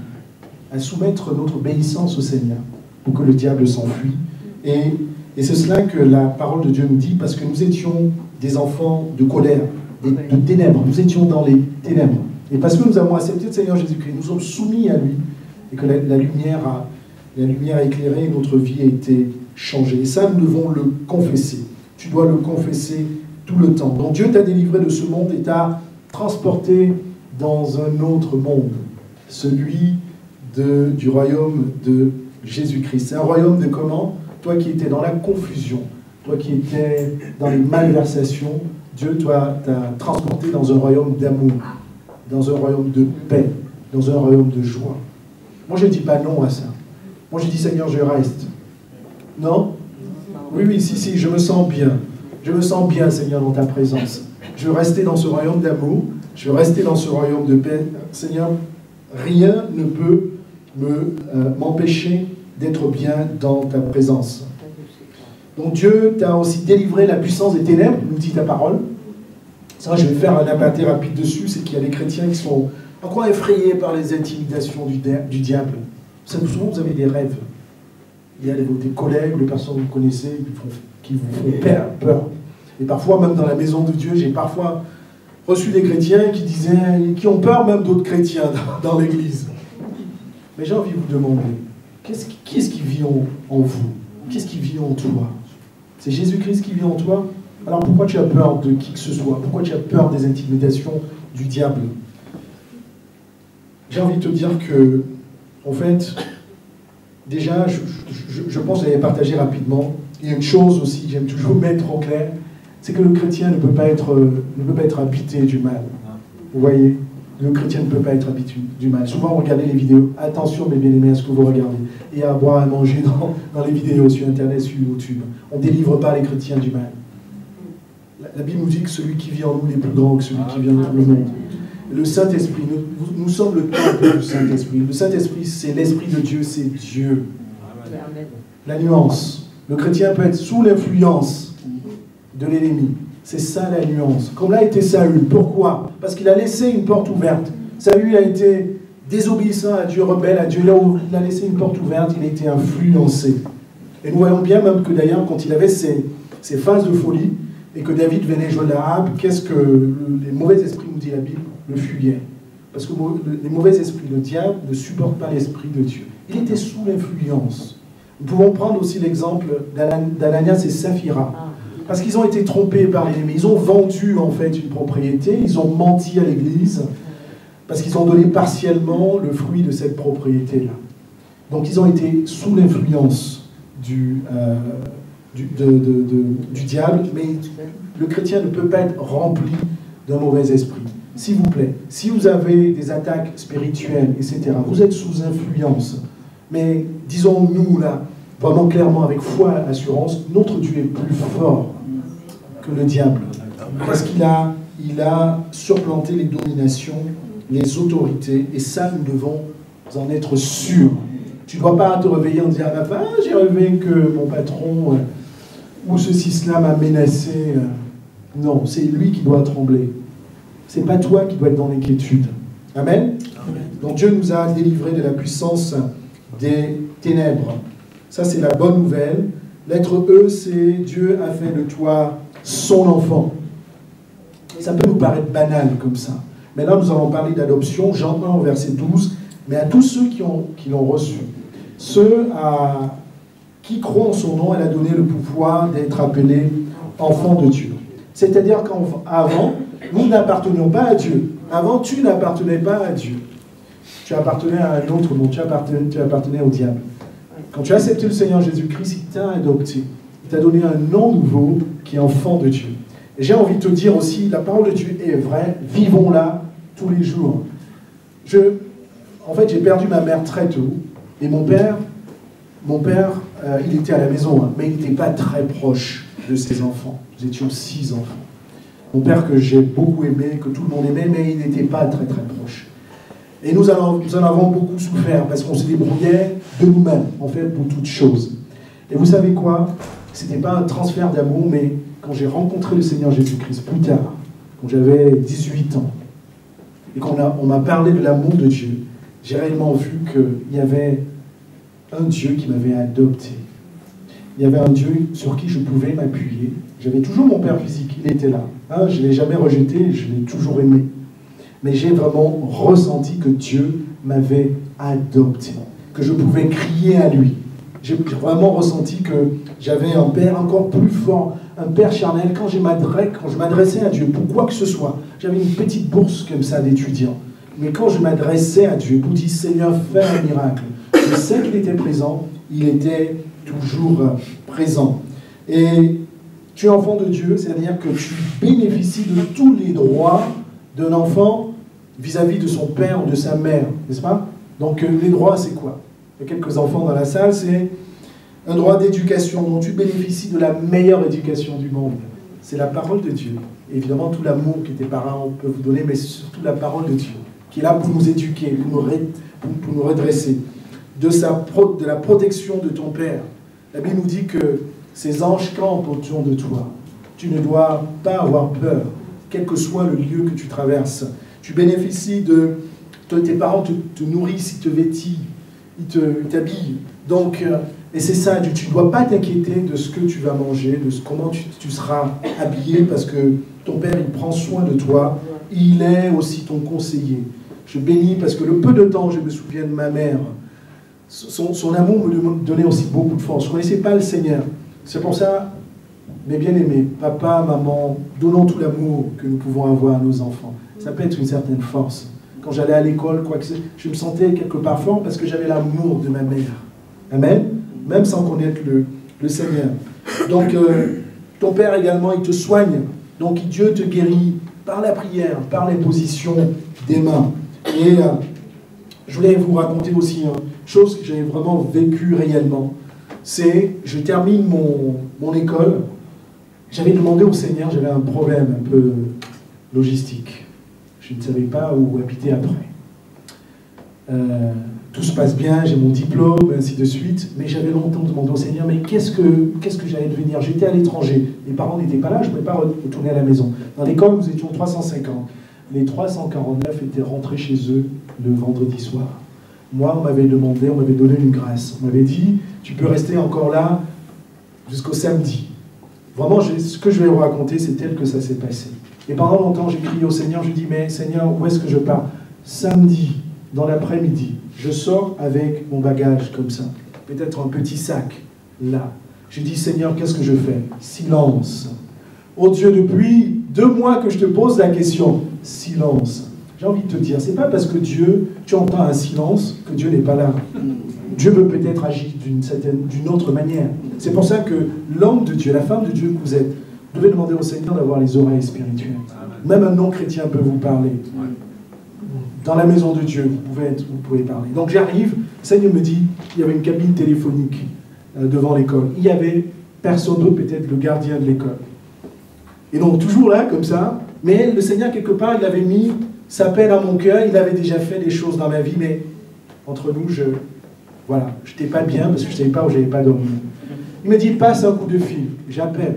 à soumettre notre obéissance au Seigneur, pour que le diable s'enfuit. Et c'est cela que la parole de Dieu nous dit, parce que nous étions des enfants de colère, de ténèbres, nous étions dans les ténèbres. Et parce que nous avons accepté le Seigneur Jésus-Christ, nous sommes soumis à lui, et que la lumière a éclairé, notre vie a été changée. Et ça, nous devons le confesser. Tu dois le confesser tout le temps. Donc Dieu t'a délivré de ce monde et t'a transporté dans un autre monde, celui du royaume de Jésus-Christ. C'est un royaume de comment? Toi qui étais dans la confusion, toi qui étais dans les malversations, Dieu t'a transporté dans un royaume d'amour, dans un royaume de paix, dans un royaume de joie. Moi, je ne dis pas non à ça. Moi, je dis, Seigneur, je reste. Non? Oui, si, je me sens bien. Je me sens bien, Seigneur, dans ta présence. Je veux rester dans ce royaume d'amour. Je veux rester dans ce royaume de paix. Seigneur, rien ne peut m'empêcher d'être bien dans ta présence. Donc Dieu t'a aussi délivré la puissance des ténèbres, nous dit ta parole. Ça, je vais faire un aparté rapide dessus, c'est qu'il y a des chrétiens qui sont encore effrayés par les intimidations du diable. Souvent, vous avez des rêves. Il y a des collègues, des personnes que vous connaissez qui vous font peur. Et parfois, même dans la maison de Dieu, j'ai parfois reçu des chrétiens qui ont peur même d'autres chrétiens dans l'église. Mais j'ai envie de vous demander, qui est-ce qui vit en vous? Qu'est-ce qui vit en toi? C'est Jésus-Christ qui vit en toi? Alors pourquoi tu as peur de qui que ce soit? Pourquoi tu as peur des intimidations du diable? J'ai envie de te dire que, en fait, déjà, je pense que j'allais partager rapidement. Il y a une chose aussi que j'aime toujours mettre au clair, c'est que le chrétien ne peut pas être habité du mal. Vous voyez? Le chrétien ne peut pas être habitué du mal. Souvent, regardez les vidéos. Attention, mes bien-aimés, à ce que vous regardez. Et à boire, à manger dans les vidéos sur Internet, sur YouTube. On ne délivre pas les chrétiens du mal. La Bible nous dit que celui qui vit en nous est plus grand que celui qui vit dans le monde. Le Saint-Esprit, nous sommes le temple du Saint-Esprit. Le Saint-Esprit, c'est l'Esprit de Dieu, c'est Dieu. La nuance. Le chrétien peut être sous l'influence de l'ennemi. C'est ça la nuance. Comme l'a été Saül. Pourquoi? Parce qu'il a laissé une porte ouverte. Saül a été désobéissant à Dieu, rebelle à Dieu. Là où il a laissé une porte ouverte, il a été influencé. Et nous voyons bien même que d'ailleurs, quand il avait ces phases de folie, et que David venait jouer la harpe, qu'est-ce que les mauvais esprits, nous dit la Bible, le fuyaient. Parce que les mauvais esprits, le diable, ne supporte pas l'esprit de Dieu. Il était sous l'influence. Nous pouvons prendre aussi l'exemple d'Ananias et Saphira. Parce qu'ils ont été trompés par l'ennemi. Ils ont vendu en fait une propriété, ils ont menti à l'église, parce qu'ils ont donné partiellement le fruit de cette propriété-là. Donc ils ont été sous l'influence du diable, mais le chrétien ne peut pas être rempli d'un mauvais esprit. S'il vous plaît, si vous avez des attaques spirituelles, etc., vous êtes sous influence. Mais disons-nous là, vraiment clairement, avec foi et assurance, notre Dieu est plus fort que le diable. Parce qu'il a surplanté les dominations, les autorités, et ça, nous devons en être sûrs. Tu ne dois pas te réveiller en disant, ah, j'ai rêvé que mon patron ou ceci, cela m'a menacé. Non, c'est lui qui doit trembler. C'est pas toi qui dois être dans l'inquiétude. Amen. Amen. Donc Dieu nous a délivrés de la puissance des ténèbres. Ça, c'est la bonne nouvelle. Lettre E, c'est Dieu a fait de toi son enfant. Ça peut nous paraître banal comme ça. Mais là, nous allons parler d'adoption, Jean 1 au verset 12. Mais à tous ceux qui l'ont reçu, ceux qui croient en son nom, elle a donné le pouvoir d'être appelés enfants de Dieu. C'est-à-dire qu'avant, nous n'appartenions pas à Dieu. Avant, tu n'appartenais pas à Dieu. Tu appartenais à un autre monde, tu appartenais au diable. Quand tu as accepté le Seigneur Jésus-Christ, il t'a adopté. Il t'a donné un nom nouveau qui est enfant de Dieu. Et j'ai envie de te dire aussi, la parole de Dieu est vraie, vivons-la tous les jours. En fait, j'ai perdu ma mère très tôt, et mon père, il était à la maison, mais il n'était pas très proche de ses enfants. Nous étions 6 enfants. Mon père que j'ai beaucoup aimé, que tout le monde aimait, mais il n'était pas très très proche. Et nous en avons beaucoup souffert, parce qu'on se débrouillait de nous-mêmes, en fait, pour toutes choses. Et vous savez quoi? Ce n'était pas un transfert d'amour, mais quand j'ai rencontré le Seigneur Jésus-Christ plus tard, quand j'avais 18 ans, et qu'on m'a parlé de l'amour de Dieu, j'ai réellement vu qu'il y avait un Dieu qui m'avait adopté. Il y avait un Dieu sur qui je pouvais m'appuyer. J'avais toujours mon père physique, il était là. Hein, je ne l'ai jamais rejeté, je l'ai toujours aimé. Mais j'ai vraiment ressenti que Dieu m'avait adopté, que je pouvais crier à lui. J'ai vraiment ressenti que j'avais un père encore plus fort, un père charnel. Quand je m'adressais à Dieu, pour quoi que ce soit, j'avais une petite bourse comme ça d'étudiant. Mais quand je m'adressais à Dieu pour dire « Seigneur, fais un miracle », je sais qu'il était présent, il était toujours présent. Et tu es enfant de Dieu, c'est-à-dire que tu bénéficies de tous les droits d'un enfant vis-à-vis de son père ou de sa mère, n'est-ce pas? Donc les droits, c'est quoi? Il y a quelques enfants dans la salle, c'est un droit d'éducation dont tu bénéficies de la meilleure éducation du monde. C'est la parole de Dieu. Et évidemment, tout l'amour que tes parents peuvent vous donner, mais surtout la parole de Dieu, qui est là pour nous éduquer, pour nous redresser. De la protection de ton Père. La Bible nous dit que ces anges campent autour de toi. Tu ne dois pas avoir peur, quel que soit le lieu que tu traverses. Tu bénéficies de tes parents te nourrissent, ils te vêtissent, ils t'habillent. Donc, et c'est ça, tu ne dois pas t'inquiéter de ce que tu vas manger, de comment tu seras habillé, parce que ton Père, il prend soin de toi. Il est aussi ton conseiller. Je bénis parce que le peu de temps, je me souviens de ma mère, son amour me donnait aussi beaucoup de force. Je ne connaissais pas le Seigneur. C'est pour ça, mes bien-aimés, papa, maman, donnons tout l'amour que nous pouvons avoir à nos enfants. Ça peut être une certaine force. Quand j'allais à l'école, je me sentais quelque part fort parce que j'avais l'amour de ma mère. Amen. Même sans connaître le Seigneur. Donc, ton Père également, il te soigne. Donc, Dieu te guérit par la prière, par l'imposition des mains. Et je voulais vous raconter aussi une chose que j'ai vraiment vécue réellement. C'est, je termine mon école. J'avais demandé au Seigneur, j'avais un problème un peu logistique. Je ne savais pas où habiter après. Tout se passe bien, j'ai mon diplôme, ainsi de suite. Mais j'avais longtemps demandé au Seigneur, mais qu'est-ce que j'allais devenir? J'étais à l'étranger. Mes parents n'étaient pas là, je ne pouvais pas retourner à la maison. Dans l'école, nous étions 350. Les 349 étaient rentrés chez eux le vendredi soir. Moi, on m'avait donné une grâce. On m'avait dit, tu peux rester encore là jusqu'au samedi. Vraiment, ce que je vais vous raconter, c'est tel que ça s'est passé. Et pendant longtemps, j'ai crié au Seigneur, je lui ai dit, mais Seigneur, où est-ce que je pars? Samedi, dans l'après-midi, je sors avec mon bagage comme ça. Peut-être un petit sac, là. Je dis, Seigneur, qu'est-ce que je fais? Silence. Oh Dieu, depuis 2 mois que je te pose la question, silence. J'ai envie de te dire, c'est pas parce que tu entends un silence que Dieu n'est pas là. Dieu veut peut-être agir d'une autre manière. C'est pour ça que l'homme de Dieu, la femme de Dieu que vous êtes, vous devez demander au Seigneur d'avoir les oreilles spirituelles. Même un non-chrétien peut vous parler. Dans la maison de Dieu, vous pouvez parler. Donc j'arrive, le Seigneur me dit, il y avait une cabine téléphonique devant l'école. Il y avait personne d'autre, peut-être le gardien de l'école. Et donc toujours là, comme ça, mais le Seigneur, quelque part, il avait mis sa peine à mon cœur, il avait déjà fait des choses dans ma vie, mais entre nous, je n'étais pas bien parce que je ne savais pas où j'avais pas dormi. Il me dit, passe un coup de fil. J'appelle.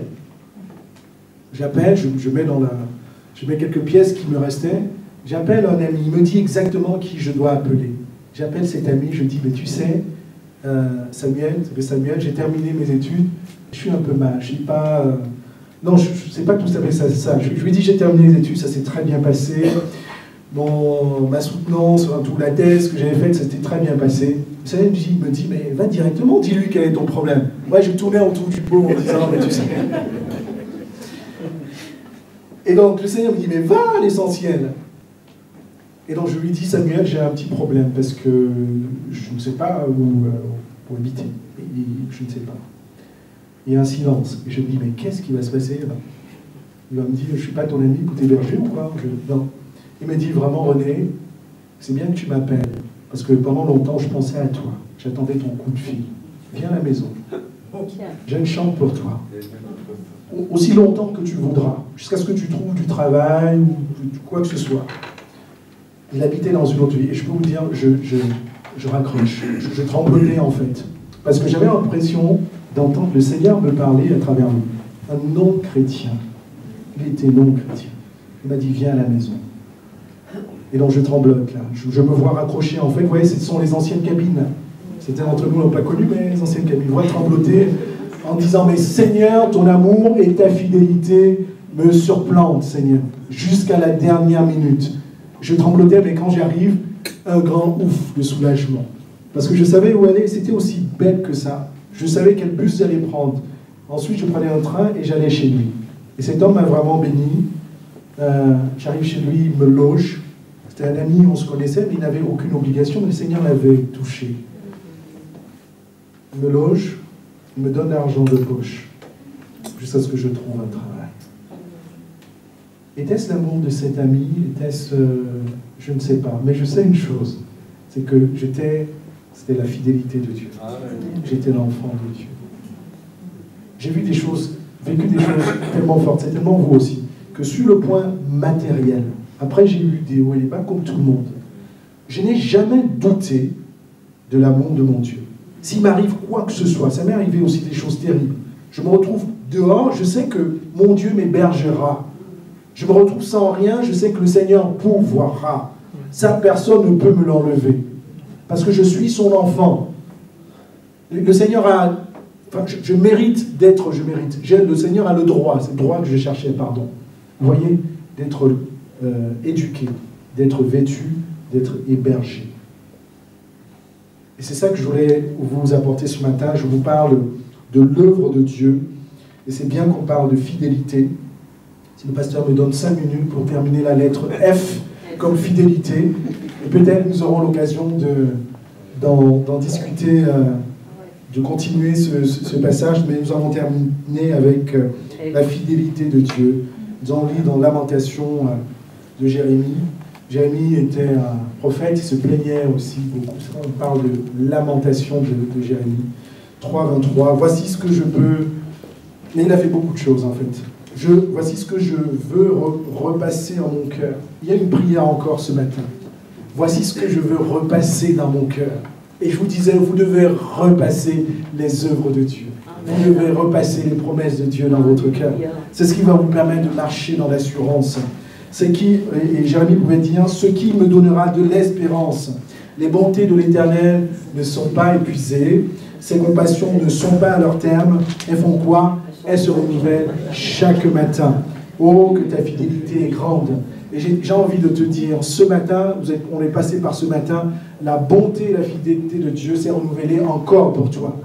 J'appelle, je mets quelques pièces qui me restaient. J'appelle un ami. Il me dit exactement qui je dois appeler. J'appelle cet ami, je dis, mais tu sais, Samuel, j'ai terminé mes études, je suis un peu mal, je ne sais pas... non, je ne sais pas tout à fait ça. Je lui dis, j'ai terminé les études, ça s'est très bien passé. Ma soutenance, toute la thèse que j'avais faite, ça s'était très bien passé. Vous savez, il me dit, mais va directement, dis-lui quel est ton problème. Ouais, je tournais autour du pot en disant, mais tu sais... Et donc, le Seigneur me dit, mais va à l'essentiel. Et donc, je lui dis, Samuel, j'ai un petit problème, parce que je ne sais pas où habiter. Je ne sais pas. Il y a un silence. Et je me dis, mais qu'est-ce qui va se passer là? Il va me dire, je ne suis pas ton ami pour t'héberger ou quoi? Non. Il me dit, vraiment, René, c'est bien que tu m'appelles, parce que pendant longtemps, je pensais à toi. J'attendais ton coup de fil. Viens à la maison. J'ai une chambre pour toi. Aussi longtemps que tu voudras, jusqu'à ce que tu trouves du travail ou quoi que ce soit. Il habitait dans une autre vie. Et je peux vous dire, je raccroche. Je tremblotais en fait. Parce que j'avais l'impression d'entendre le Seigneur me parler à travers lui. Un non-chrétien. Il était non-chrétien. Il m'a dit, viens à la maison. Et donc je tremblote là. Je me vois raccrocher. En fait, vous voyez, ce sont les anciennes cabines. Certains d'entre nous n'ont pas connu, mais les anciennes cabines. Je vois trembloter en disant, mais Seigneur, ton amour et ta fidélité me surplantent, Seigneur, jusqu'à la dernière minute. Je tremblotais, mais quand j'arrive, un grand ouf de soulagement. Parce que je savais où aller, c'était aussi bête que ça. Je savais quel bus j'allais prendre. Ensuite, je prenais un train et j'allais chez lui. Et cet homme m'a vraiment béni. J'arrive chez lui, il me loge. C'était un ami, on se connaissait, mais il n'avait aucune obligation, mais le Seigneur l'avait touché. Il me loge, il me donne l'argent de poche, jusqu'à ce que je trouve un travail. Était-ce l'amour de cet ami? Était-ce... je ne sais pas. Mais je sais une chose, c'est que c'était la fidélité de Dieu. J'étais l'enfant de Dieu. J'ai vu des choses, vécu des choses tellement fortes, certainement vous aussi, que sur le point matériel, après j'ai eu des hauts et des bas comme tout le monde, je n'ai jamais douté de l'amour de mon Dieu. S'il m'arrive quoi que ce soit, ça m'est arrivé aussi des choses terribles. Je me retrouve dehors, je sais que mon Dieu m'hébergera. Je me retrouve sans rien, je sais que le Seigneur pourvoira. Ça, personne ne peut me l'enlever. Parce que je suis son enfant. Le Seigneur a... Enfin, je mérite d'être... Le Seigneur a le droit, c'est le droit que je cherchais, pardon. Vous voyez, d'être éduqué, d'être vêtu, d'être hébergé. Et c'est ça que je voulais vous apporter ce matin. Je vous parle de l'œuvre de Dieu. Et c'est bien qu'on parle de fidélité. Si le pasteur me donne 5 minutes pour terminer la lettre F comme fidélité, et peut-être nous aurons l'occasion d'en discuter, de continuer ce passage, mais nous avons terminé avec la fidélité de Dieu. Nous allons lire dans Lamentation de Jérémie. Jérémie était un prophète, il se plaignait aussi beaucoup. On parle de lamentation de Jérémie. 3:23. Voici ce que je peux... Mais il a fait beaucoup de choses en fait. Voici ce que je veux repasser en mon cœur. Il y a une prière encore ce matin. Voici ce que je veux repasser dans mon cœur. Et je vous disais, vous devez repasser les œuvres de Dieu. Vous devez repasser les promesses de Dieu dans votre cœur. C'est ce qui va vous permettre de marcher dans l'assurance. C'est qui, et Jérémie pouvait dire, ce qui me donnera de l'espérance. Les bontés de l'Éternel ne sont pas épuisées. Ses compassions ne sont pas à leur terme. Elles font quoi? Elles se renouvellent chaque matin. Oh, que ta fidélité est grande. Et j'ai envie de te dire, ce matin, on est passé par ce matin, la bonté et la fidélité de Dieu s'est renouvelée encore pour toi.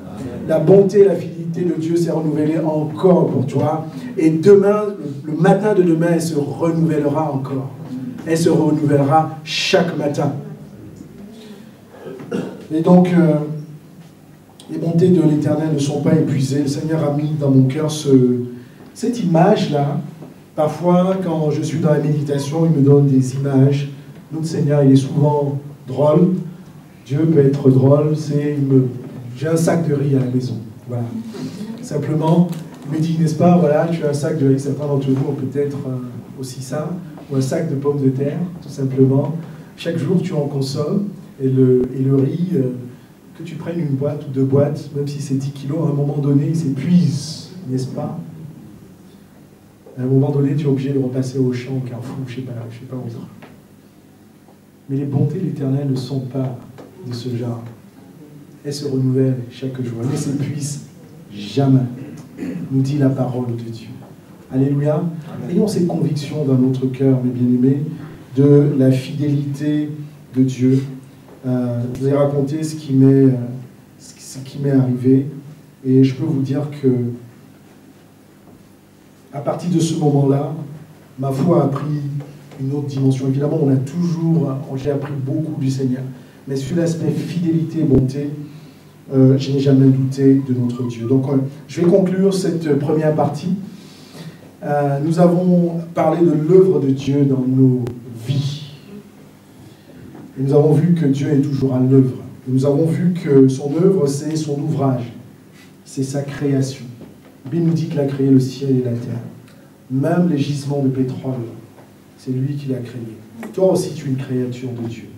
La bonté et la fidélité de Dieu s'est renouvelée encore pour toi. Et demain, le matin de demain, elle se renouvellera encore. Elle se renouvellera chaque matin. Et donc, les bontés de l'Éternel ne sont pas épuisées. Le Seigneur a mis dans mon cœur cette image-là. Parfois, quand je suis dans la méditation, il me donne des images. Notre Seigneur, il est souvent drôle. Dieu peut être drôle. J'ai un sac de riz à la maison. Voilà. Simplement, il me dit, n'est-ce pas, voilà, tu as un sac de riz. Certains d'entre vous ont peut-être aussi ça. Ou un sac de pommes de terre, tout simplement. Chaque jour, tu en consommes. Et le riz, que tu prennes une boîte ou deux boîtes, même si c'est 10 kilos, à un moment donné, ils s'épuisent, n'est-ce pas? À un moment donné, tu es obligé de repasser au champ, au Carrefour, je ne sais pas où. Mais les bontés de l'Éternel ne sont pas de ce genre. Elles se renouvellent chaque jour. Elles ne s'épuisent jamais, nous dit la parole de Dieu. Alléluia. Ayons cette conviction dans notre cœur, mes bien-aimés, de la fidélité de Dieu. Je vous ai raconté ce qui m'est arrivé, et je peux vous dire que à partir de ce moment-là, ma foi a pris une autre dimension. Évidemment, j'ai appris beaucoup du Seigneur, mais sur l'aspect fidélité et bonté, je n'ai jamais douté de notre Dieu. Donc, je vais conclure cette première partie. Nous avons parlé de l'œuvre de Dieu dans nos vies. Et nous avons vu que Dieu est toujours à l'œuvre. Nous avons vu que son œuvre, c'est son ouvrage. C'est sa création. La Bible nous dit qu'il a créé le ciel et la terre. Même les gisements de pétrole, c'est lui qui l'a créé. Toi aussi, tu es une créature de Dieu.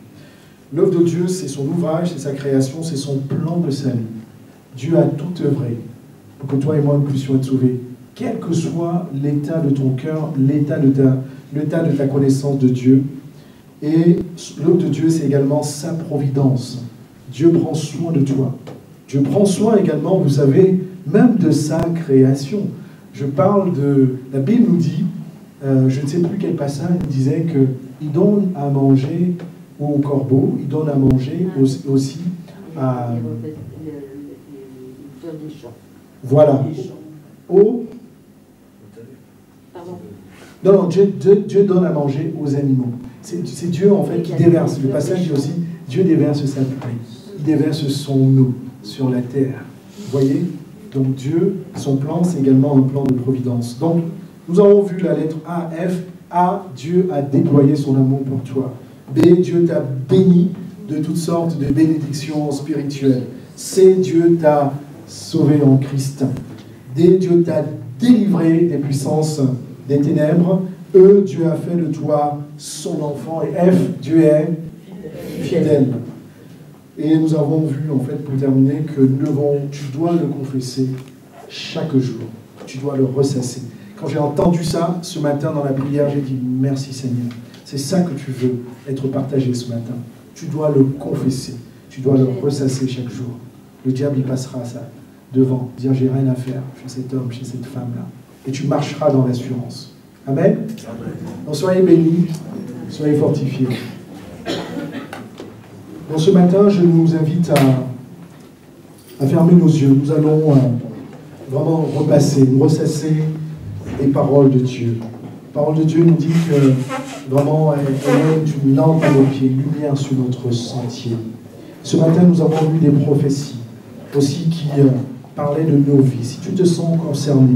L'œuvre de Dieu, c'est son ouvrage, c'est sa création, c'est son plan de salut. Dieu a tout œuvré pour que toi et moi nous puissions être sauvés. Quel que soit l'état de ton cœur, l'état de ta connaissance de Dieu. Et l'œuvre de Dieu, c'est également sa providence. Dieu prend soin de toi. Dieu prend soin également, vous savez, même de sa création. Je parle de... La Bible nous dit, je ne sais plus quel passage, il disait qu'il donne à manger aux corbeaux, il donne à manger aussi à... Voilà. Aux... Non, Dieu donne à manger aux animaux. C'est Dieu, en fait, qui déverse. Le passage dit aussi, Dieu déverse sa pluie. Il déverse son eau sur la terre. Vous voyez? Donc Dieu, son plan, c'est également un plan de providence. Donc, nous avons vu la lettre A, F. A, Dieu a déployé son amour pour toi. B, Dieu t'a béni de toutes sortes de bénédictions spirituelles. C, Dieu t'a sauvé en Christ. D, Dieu t'a délivré des puissances des ténèbres. E, Dieu a fait de toi son enfant. Et F, Dieu est fidèle. Et nous avons vu, en fait, pour terminer, que tu dois le confesser chaque jour. Tu dois le ressasser. Quand j'ai entendu ça ce matin dans la prière, j'ai dit merci Seigneur. C'est ça que tu veux être partagé ce matin. Tu dois le confesser. Tu dois le ressasser chaque jour. Le diable, il passera ça devant, dire j'ai rien à faire chez cet homme, chez cette femme-là. Et tu marcheras dans l'assurance. Amen. Donc soyez bénis, soyez fortifiés. Donc ce matin, je nous invite à fermer nos yeux. Nous allons vraiment repasser, ressasser les paroles de Dieu. La parole de Dieu nous dit que vraiment elle est une lampe à nos pieds, une lumière sur notre sentier. Ce matin, nous avons lu des prophéties aussi qui parlaient de nos vies. Si tu te sens concerné,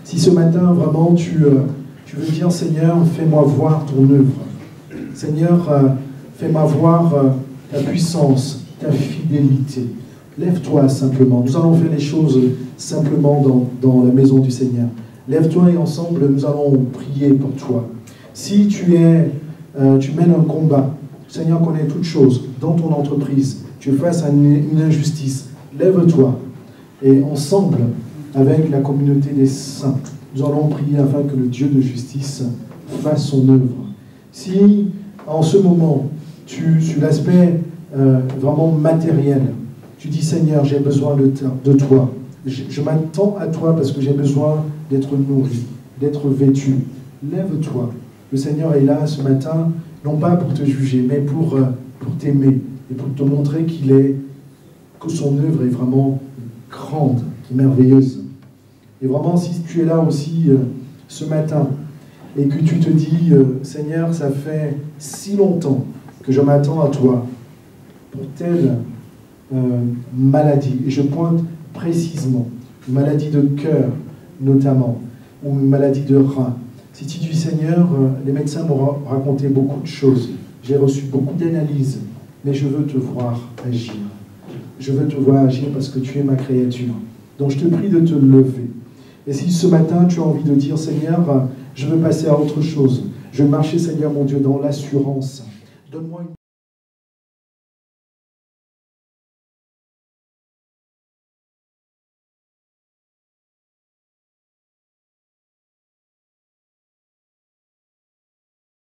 si ce matin vraiment tu veux dire Seigneur, fais-moi voir ton œuvre. Seigneur, fais-moi voir ta puissance, ta fidélité. Lève-toi simplement. Nous allons faire les choses simplement dans la maison du Seigneur. Lève-toi et ensemble, nous allons prier pour toi. Si tu mènes un combat, le Seigneur connaît toutes choses dans ton entreprise, tu es face à une injustice, lève-toi. Et ensemble, avec la communauté des saints, nous allons prier afin que le Dieu de justice fasse son œuvre. Si, en ce moment, sur l'aspect vraiment matériel, tu dis Seigneur, j'ai besoin de toi. Je m'attends à toi parce que j'ai besoin d'être nourri, d'être vêtu. Lève-toi. Le Seigneur est là ce matin, non pas pour te juger, mais pour t'aimer et pour te montrer que son œuvre est vraiment grande et merveilleuse. Et vraiment, si tu es là aussi ce matin et que tu te dis, Seigneur, ça fait si longtemps que je m'attends à toi pour telle maladie, et je pointe précisément une maladie de cœur notamment, ou une maladie de rein. Si tu dis Seigneur, les médecins m'ont raconté beaucoup de choses, j'ai reçu beaucoup d'analyses, mais je veux te voir agir. Je veux te voir agir parce que tu es ma créature. Donc je te prie de te lever. Et si ce matin tu as envie de dire Seigneur, je veux passer à autre chose, je veux marcher Seigneur mon Dieu dans l'assurance, donne-moi une